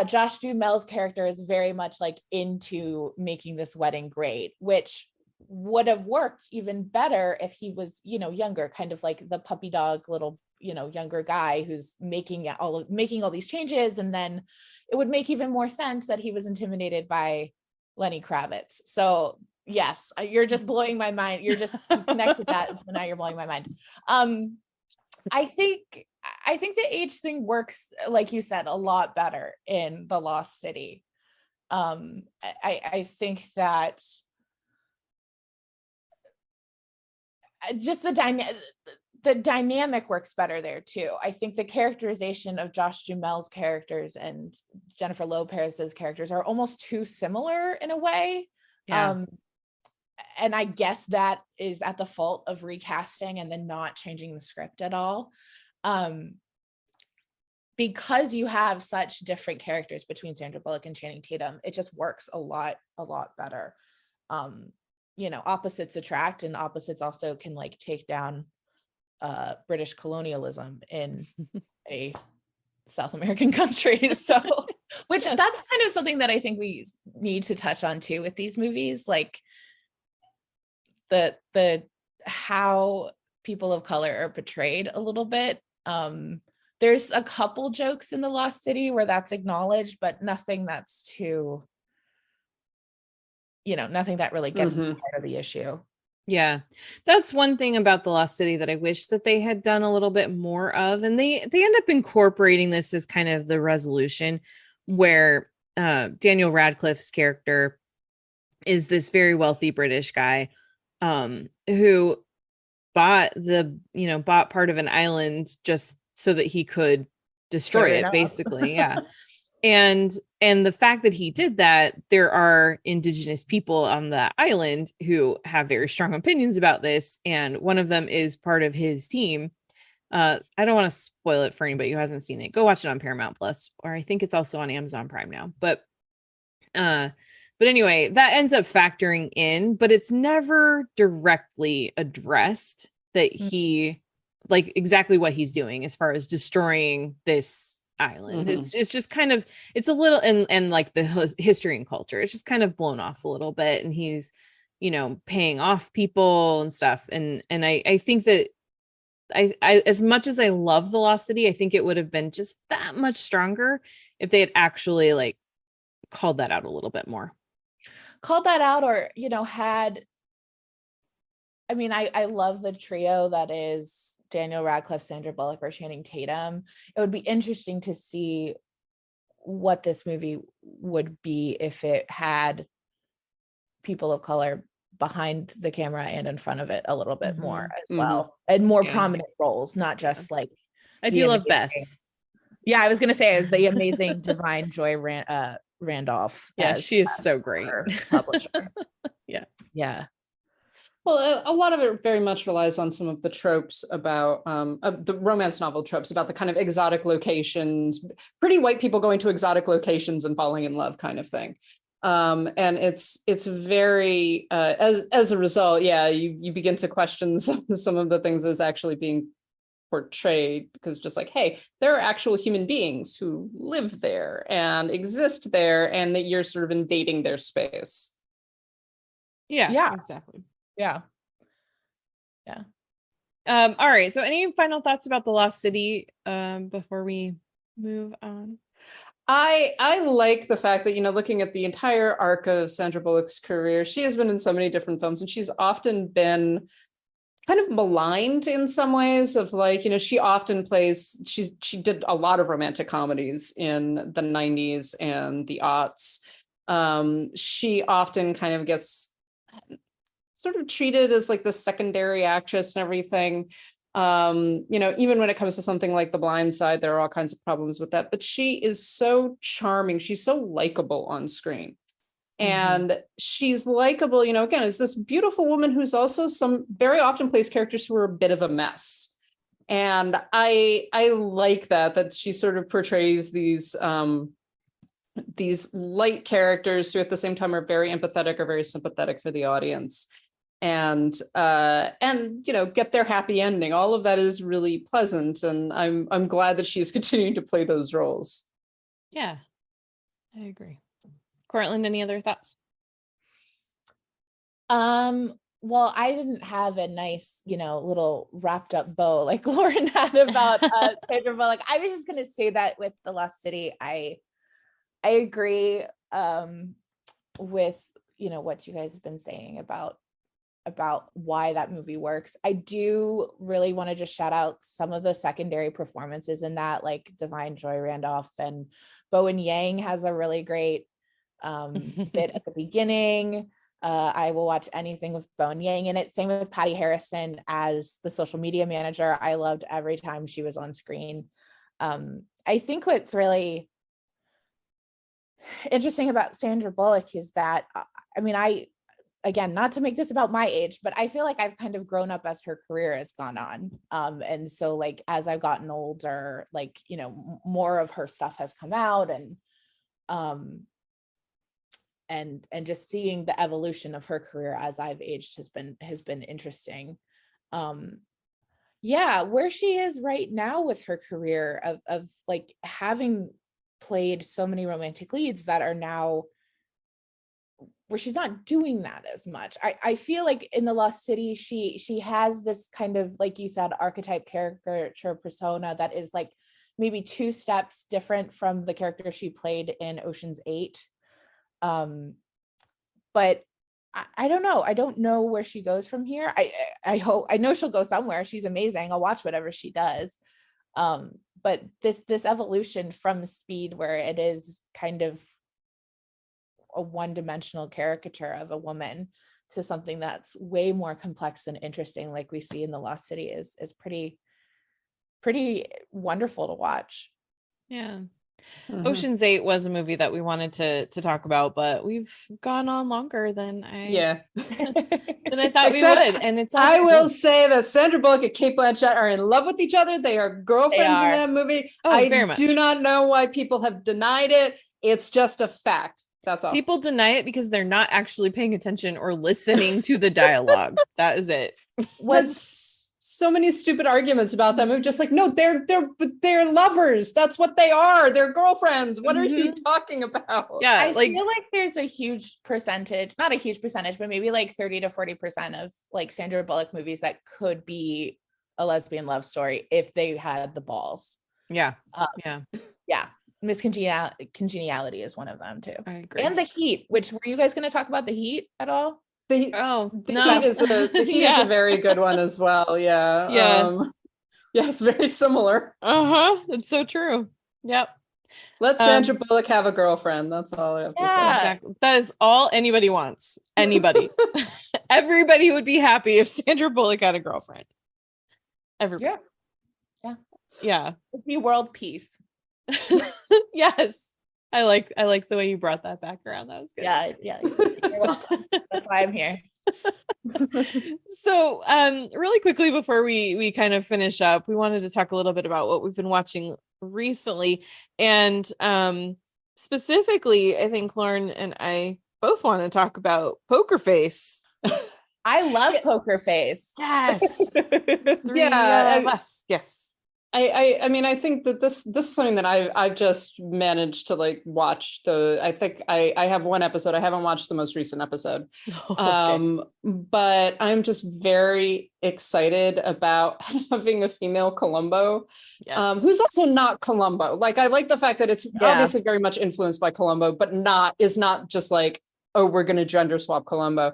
Josh Duhamel's character is very much like into making this wedding great, which would have worked even better if he was, you know, younger, kind of like the puppy dog little, you know, younger guy who's making all these changes. And then it would make even more sense that he was intimidated by Lenny Kravitz. So yes, you're just blowing my mind. You're just connected that. So now you're blowing my mind. I think the age thing works, like you said, a lot better in The Lost City. I think that just the dynamic works better there too. I think the characterization of Josh Duhamel's characters and Jennifer Lopez's characters are almost too similar in a way. Yeah. And I guess that is at the fault of recasting and then not changing the script at all. Because you have such different characters between Sandra Bullock and Channing Tatum, it just works a lot better. You know, opposites attract, and opposites also can like take down British colonialism in a South American country. So, which that's kind of something that I think we need to touch on too with these movies, like the how people of color are portrayed a little bit. There's a couple jokes in The Lost City where that's acknowledged, but nothing that's too, you know, nothing that really gets part of the issue. Yeah, that's one thing about The Lost City that I wish that they had done a little bit more of. And they end up incorporating this as kind of the resolution, where Daniel Radcliffe's character is this very wealthy British guy who bought part of an island just so that he could destroy it, basically. Yeah. And the fact that he did that, there are indigenous people on the island who have very strong opinions about this. And one of them is part of his team. I don't want to spoil it for anybody who hasn't seen it. Go watch it on Paramount Plus, or I think it's also on Amazon Prime now. But anyway, that ends up factoring in, but it's never directly addressed that he, like exactly what he's doing as far as destroying this island. It's just kind of, it's a little, and like the history and culture, it's just kind of blown off a little bit, and he's, you know, paying off people and stuff. And I think that I as much as I love The Lost City, I think it would have been just that much stronger if they had actually like called that out a little bit more. Called that out, or, you know, had, I mean, I love the trio that is Daniel Radcliffe, Sandra Bullock, or Channing Tatum. It would be interesting to see what this movie would be if it had people of color behind the camera and in front of it a little bit more as well, and more prominent roles, not just like, I do love Beth. Yeah, I was gonna say the amazing Divine Joy Randolph. Yeah, she is so great. Publisher. Yeah. Well, a lot of it very much relies on some of the tropes about the romance novel tropes about the kind of exotic locations, pretty white people going to exotic locations and falling in love kind of thing. And it's very as a result, you begin to question some of the things that's actually being portrayed, because just like, hey, there are actual human beings who live there and exist there, and that you're sort of invading their space. Yeah, exactly. Yeah. All right. So any final thoughts about The Lost City before we move on? I like the fact that, you know, looking at the entire arc of Sandra Bullock's career, she has been in so many different films, and she's often been kind of maligned in some ways, of like, you know, she often plays, she did a lot of romantic comedies in the 90s and the aughts. She often kind of gets sort of treated as like the secondary actress and everything. You know, even when it comes to something like The Blind Side, there are all kinds of problems with that, but she is so charming. She's so likable on screen. And she's likable, you know, again, is this beautiful woman who's also very often plays characters who are a bit of a mess. And I like that she sort of portrays these light characters who at the same time are very empathetic or very sympathetic for the audience. And you know, get their happy ending. All of that is really pleasant, and I'm glad that she's continuing to play those roles. Yeah, I agree. Cortland, any other thoughts? Well, I didn't have a nice, you know, little wrapped up bow like Lauren had about Sandra Bullock. I was just gonna say that with The Lost City, I agree with, you know, what you guys have been saying about why that movie works. I do really want to just shout out some of the secondary performances in that, like Divine Joy Randolph and Bowen Yang has a really great bit at the beginning. I will watch anything with Bowen Yang in it. Same with Patty Harrison as the social media manager. I loved every time she was on screen. I think what's really interesting about Sandra Bullock is that, I mean, again, not to make this about my age, but I feel like I've kind of grown up as her career has gone on. And so like, as I've gotten older, like, you know, more of her stuff has come out, and just seeing the evolution of her career as I've aged has been interesting. Where she is right now with her career of like having played so many romantic leads that are now where she's not doing that as much. I feel like in The Lost City, she has this kind of, like you said, archetype caricature persona that is like maybe 2 steps different from the character she played in Ocean's 8. But I don't know. I don't know where she goes from here. I know she'll go somewhere. She's amazing. I'll watch whatever she does. But this evolution from Speed, where it is kind of a one-dimensional caricature of a woman, to something that's way more complex and interesting, like we see in The Lost City, is pretty wonderful to watch. Yeah. Ocean's 8 was a movie that we wanted to talk about, but we've gone on longer than I thought we would. And it's I will say that Sandra Bullock and Cate Blanchett are in love with each other. They are girlfriends in that movie. I do not know why people have denied it. It's just a fact. That's all. People deny it because they're not actually paying attention or listening to the dialogue. That is it. so many stupid arguments about them. It was just like, no, they're lovers. That's what they are. They're girlfriends. What are you talking about? Yeah, I feel like there's a huge percentage, not a huge percentage, but maybe like 30 to 40% of like Sandra Bullock movies that could be a lesbian love story if they had the balls. Yeah. Yeah. Miss Congeniality is one of them too. I agree. And The Heat, which were you guys going to talk about The Heat at all? The Heat is a very good one as well. Yeah. Yes, very similar. It's so true. Yep. Let Sandra Bullock have a girlfriend. That's all I have to say. Exactly. That is all anybody wants. Anybody. Everybody would be happy if Sandra Bullock had a girlfriend. Everybody. Yeah. It'd be world peace. Yes. I like the way you brought that back around. That was good. Yeah. You're welcome. That's why I'm here. So really quickly before we kind of finish up, we wanted to talk a little bit about what we've been watching recently. And specifically, I think Lauren and I both want to talk about Poker Face. I love Poker Face. Yes. Yes. I mean, I think that this is something that I've just managed to like watch. I think I have one episode. I haven't watched the most recent episode. But I'm just very excited about having a female Columbo, who's also not Columbo. Like, I like the fact that it's obviously very much influenced by Columbo, but is not just like, oh, we're going to gender swap Columbo.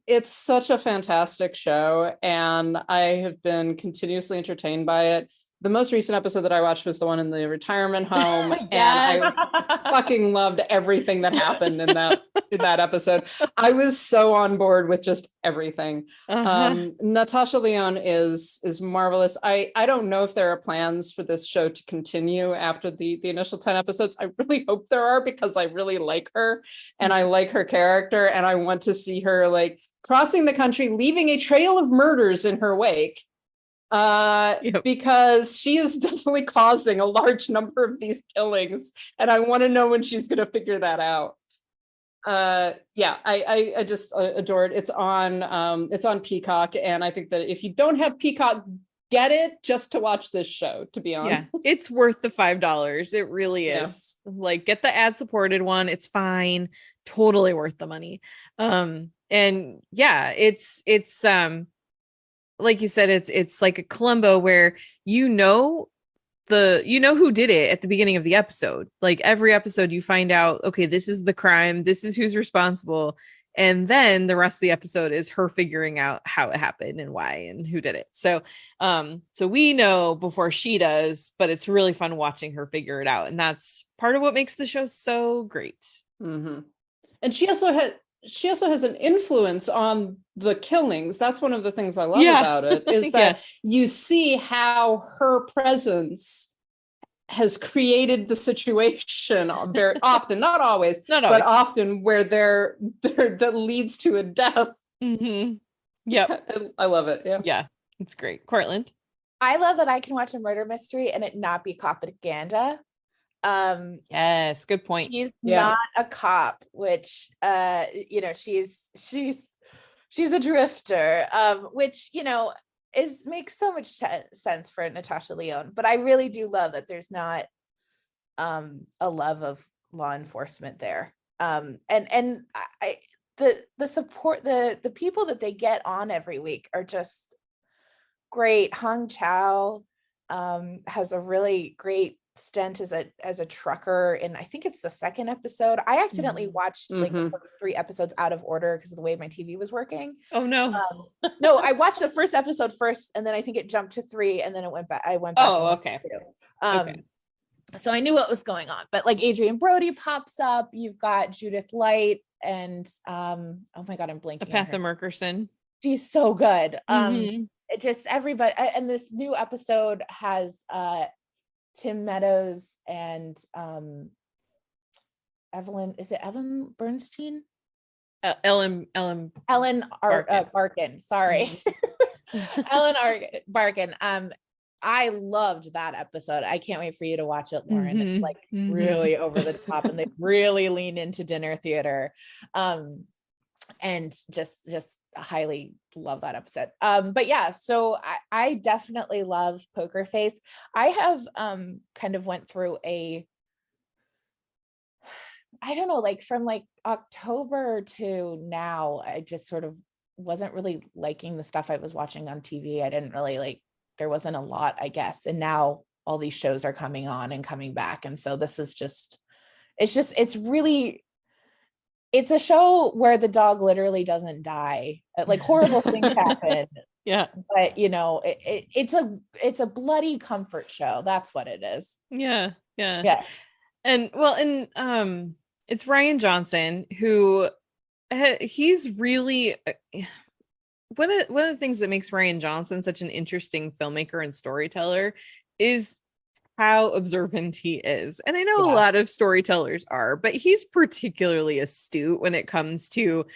It's such a fantastic show, and I have been continuously entertained by it. The most recent episode that I watched was the one in the retirement home, and I fucking loved everything that happened in that episode. I was so on board with just everything. Natasha Lyonne is marvelous. I don't know if there are plans for this show to continue after the initial 10 episodes. I really hope there are, because I really like her and I like her character, and I want to see her like crossing the country, leaving a trail of murders in her wake. Because she is definitely causing a large number of these killings, and I want to know when she's going to figure that out. I just adore it. It's on Peacock, and I think that if you don't have Peacock, get it just to watch this show, to be honest. Yeah, it's worth the $5. It really is. Like, get the ad supported one. It's fine. Totally worth the money. And yeah, it's like you said, it's like a Columbo where you know who did it at the beginning of the episode. Like, every episode you find out, okay, this is the crime, this is who's responsible, and then the rest of the episode is her figuring out how it happened and why and who did it. So we know before she does, but it's really fun watching her figure it out, and that's part of what makes the show so great. And she also has an influence on the killings. That's one of the things I love about it, is that you see how her presence has created the situation very often, not always, but often, where that leads to a death. I love it. Yeah, it's great. Cortland? I love that I can watch a murder mystery and it not be propaganda. Yes, good point. She's not a cop, which she's a drifter, which makes so much sense for Natasha Lyonne. But I really do love that there's not a love of law enforcement there. And the support, the people that they get on every week are just great. Hong Chow has a really great stint as a trucker, and I think it's the second episode. I accidentally watched like the first 3 episodes out of order because of the way my TV was working. Oh no. No, I watched the first episode first, and then I think it jumped to 3, and then it went back. I went back. Oh, okay. So I knew what was going on, but like Adrian Brody pops up. You've got Judith Light and oh my god, I'm blanking. Apatha Merkerson. She's so good. It just everybody, and this new episode has Tim Meadows and Evelyn. Is it Evan Bernstein? Ellen Barkin. Sorry, Ellen Barkin. I loved that episode. I can't wait for you to watch it, Lauren. It's like really over the top, and they really lean into dinner theater. and just highly love that episode. But yeah, so I definitely love Poker Face. I have kind of went through I don't know, like from like October to now, I just sort of wasn't really liking the stuff I was watching on TV. I didn't really like, there wasn't a lot, I guess. And now all these shows are coming on and coming back. And so this is it's really, it's a show where the dog literally doesn't die. Like horrible things happen. Yeah. But you know, it's a bloody comfort show. That's what it is. Yeah. Yeah. And well, and it's Rian Johnson, who he's really one of the things that makes Rian Johnson such an interesting filmmaker and storyteller is how observant he is. And I know a lot of storytellers are, but he's particularly astute when it comes to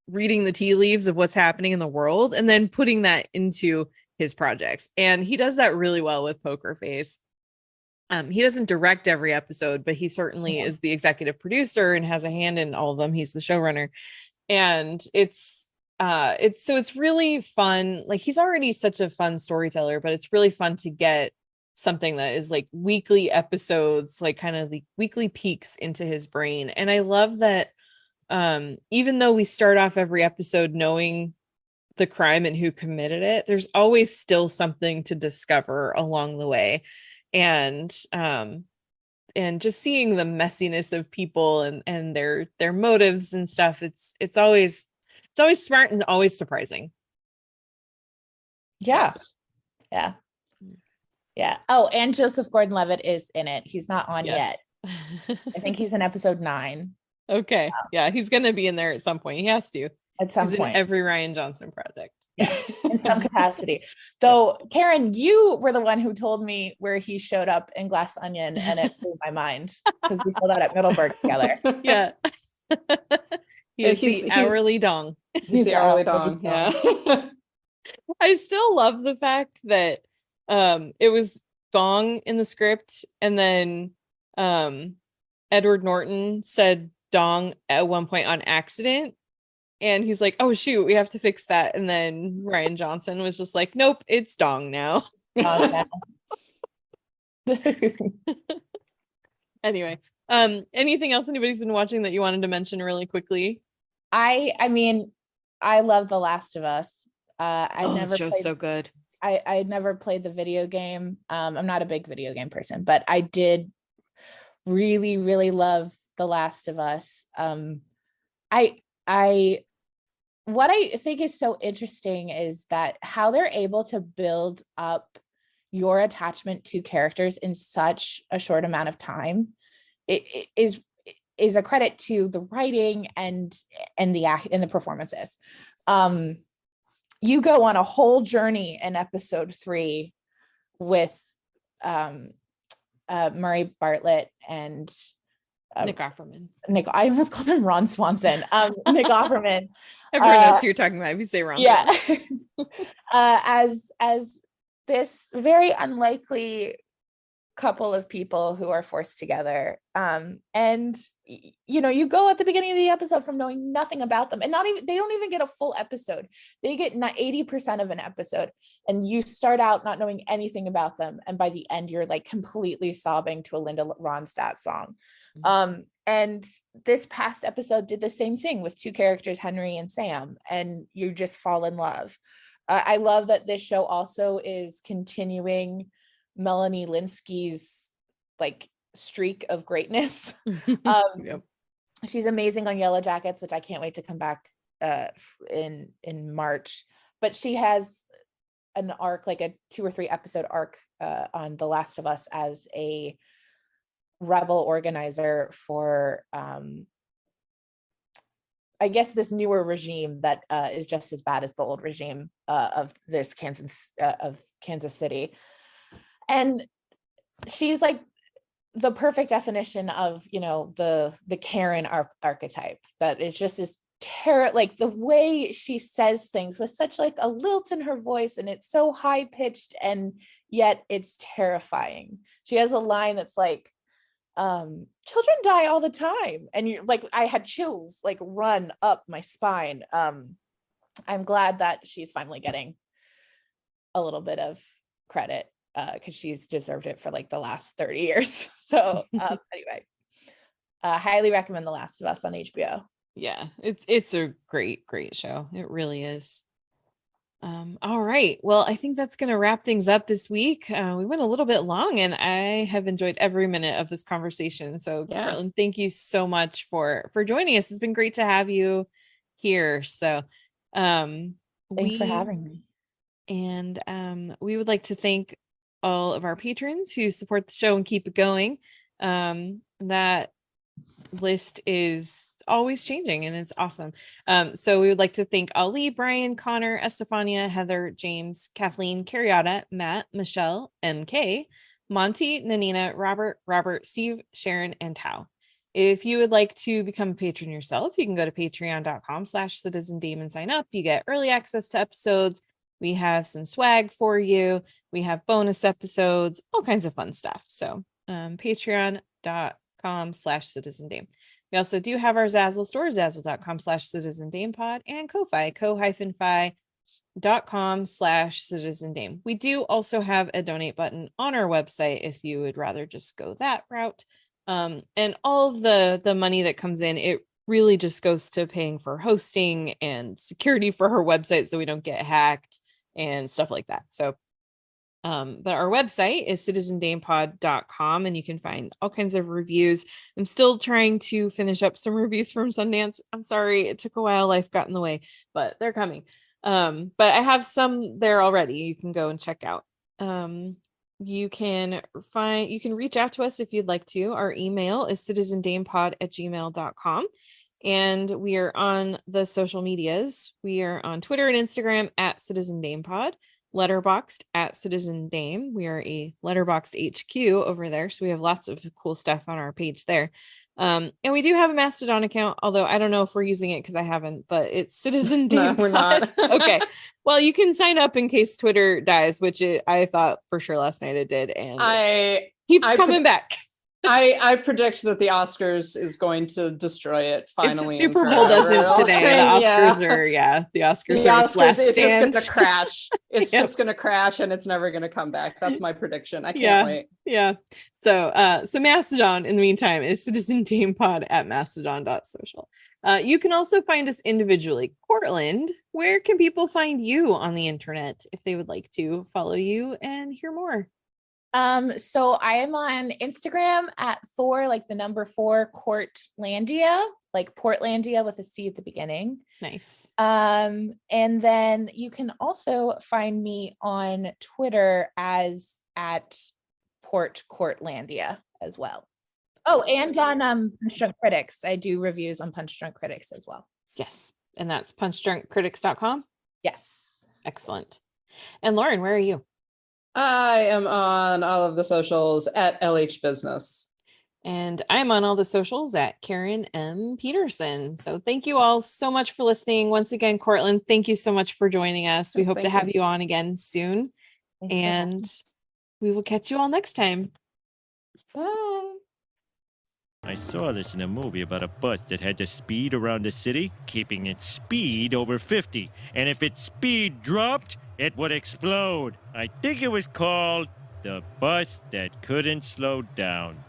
reading the tea leaves of what's happening in the world and then putting that into his projects. And he does that really well with Poker Face. He doesn't direct every episode, but he certainly is the executive producer and has a hand in all of them. He's the showrunner. And it's really fun. Like, he's already such a fun storyteller, but it's really fun to get something that is like weekly episodes, like kind of the weekly peeks into his brain. And I love that even though we start off every episode knowing the crime and who committed it, there's always still something to discover along the way. And just seeing the messiness of people and their motives and stuff, it's always smart and always surprising. Yeah. Yes. Yeah. Oh, and Joseph Gordon-Levitt is in it. He's not on yet. I think he's in episode 9. Okay. Yeah, he's gonna be in there at some point. He has to. At some point. In every Rian Johnson project. Yeah, in some capacity. Though, Karen, you were the one who told me where he showed up in Glass Onion, and it blew my mind because we saw that at Middleburg together. Yeah. He's the hourly dong. He's the hourly dong. Yeah. I still love the fact that it was Gong in the script, and then Edward Norton said dong at one point on accident. And he's like, oh, shoot, we have to fix that. And then Rian Johnson was just like, nope, it's dong now. Anyway, anything else anybody's been watching that you wanted to mention really quickly? I mean, I love The Last of Us. The show's so good. I never played the video game. I'm not a big video game person, but I did really, really love The Last of Us. What I think is so interesting is that how they're able to build up your attachment to characters in such a short amount of time. It is a credit to the writing and the performances. You go on a whole journey in episode 3 with Murray Bartlett and Nick Offerman. I almost called him Ron Swanson. Nick Offerman. Everyone knows who you're talking about if you say Ron. Yeah. as this very unlikely couple of people who are forced together. And you know, you go at the beginning of the episode from knowing nothing about them, and they don't even get a full episode. They get 80% of an episode, and you start out not knowing anything about them, and by the end you're like completely sobbing to a Linda Ronstadt song. And this past episode did the same thing with 2 characters, Henry and Sam, and you just fall in love. I love that this show also is continuing Melanie Linsky's like streak of greatness. Yep. She's amazing on Yellow Jackets, which I can't wait to come back in March. But she has an arc, like a 2 or 3 episode arc on The Last of Us as a rebel organizer for I guess this newer regime that is just as bad as the old regime of Kansas City. And she's like the perfect definition of, you know, the Karen archetype, that is just this terror, like the way she says things with such like a lilt in her voice, and it's so high pitched and yet it's terrifying. She has a line that's like, children die all the time, and you're like, I had chills like run up my spine. I'm glad that she's finally getting a little bit of credit, because she's deserved it for like the last 30 years. So anyway, highly recommend The Last of Us on HBO. Yeah, it's a great show. It really is. All right. Well, I think that's going to wrap things up this week. We went a little bit long, and I have enjoyed every minute of this conversation. So, Cortland, thank you so much for joining us. It's been great to have you here. So, thanks for having me. And we would like to thank all of our patrons who support the show and keep it going. That list is always changing, and it's awesome. So we would like to thank Ali, Brian, Connor, Estefania, Heather, James, Kathleen, Carriata, Matt, Michelle, MK, Monty, Nanina, Robert, Steve, Sharon, and Tao. If you would like to become a patron yourself, you can go to patreon.com/CitizenDame and sign up. You get early access to episodes. We have some swag for you. We have bonus episodes, all kinds of fun stuff. So patreon.com/CitizenDame. We also do have our Zazzle store, zazzle.com/CitizenDamePod, and Ko-Fi, ko-fi.com/CitizenDame. We do also have a donate button on our website if you would rather just go that route. And all of the money that comes in, it really just goes to paying for hosting and security for her website so we don't get hacked and stuff like that. So but our website is citizendamepod.com, and you can find all kinds of reviews. I'm still trying to finish up some reviews from Sundance. I'm sorry, it took a while. Life got in the way, but they're coming. But I have some there already. You can go and check out. You can reach out to us if you'd like to. Our email is citizendamepod@gmail.com. And we are on the social medias. We are on Twitter and Instagram @CitizenDamePod, Letterboxd @CitizenDame. We are a Letterboxd HQ over there, so we have lots of cool stuff on our page there. And we do have a Mastodon account, although I don't know if we're using it because I haven't, but it's Citizen Dame. No, we're not. Okay. Well, you can sign up in case Twitter dies, which I thought for sure last night it did, and keeps coming back. I predict that the Oscars is going to destroy it finally. If the Super Bowl doesn't today, the Oscars are the Oscars are its last it's stand. just going to crash. It's just going to crash, and it's never going to come back. That's my prediction. I can't wait. Yeah. So Mastodon in the meantime is CitizenDamePod @mastodon.social. You can also find us individually. Cortland, where can people find you on the internet if they would like to follow you and hear more? So I am on Instagram @4, like the number 4, Cortlandia, like Portlandia with a C at the beginning. Nice. And then you can also find me on Twitter as @Cortlandia as well. Oh, and on Punch Drunk Critics. I do reviews on Punch Drunk Critics as well. Yes. And that's punchdrunkcritics.com. Yes. Excellent. And Lauren, where are you? I am on all of the socials @LH Business. And I'm on all the socials @Karen M. Peterson. So thank you all so much for listening. Once again, Cortland, thank you so much for joining us. We hope to have you on again soon. Thanks, and we will catch you all next time. bye. I saw this in a movie about a bus that had to speed around the city, keeping its speed over 50. And if its speed dropped, it would explode. I think it was called The Bus That Couldn't Slow Down.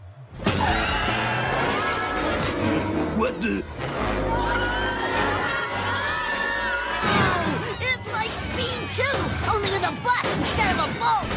What the? It's like Speed 2, only with a bus instead of a boat.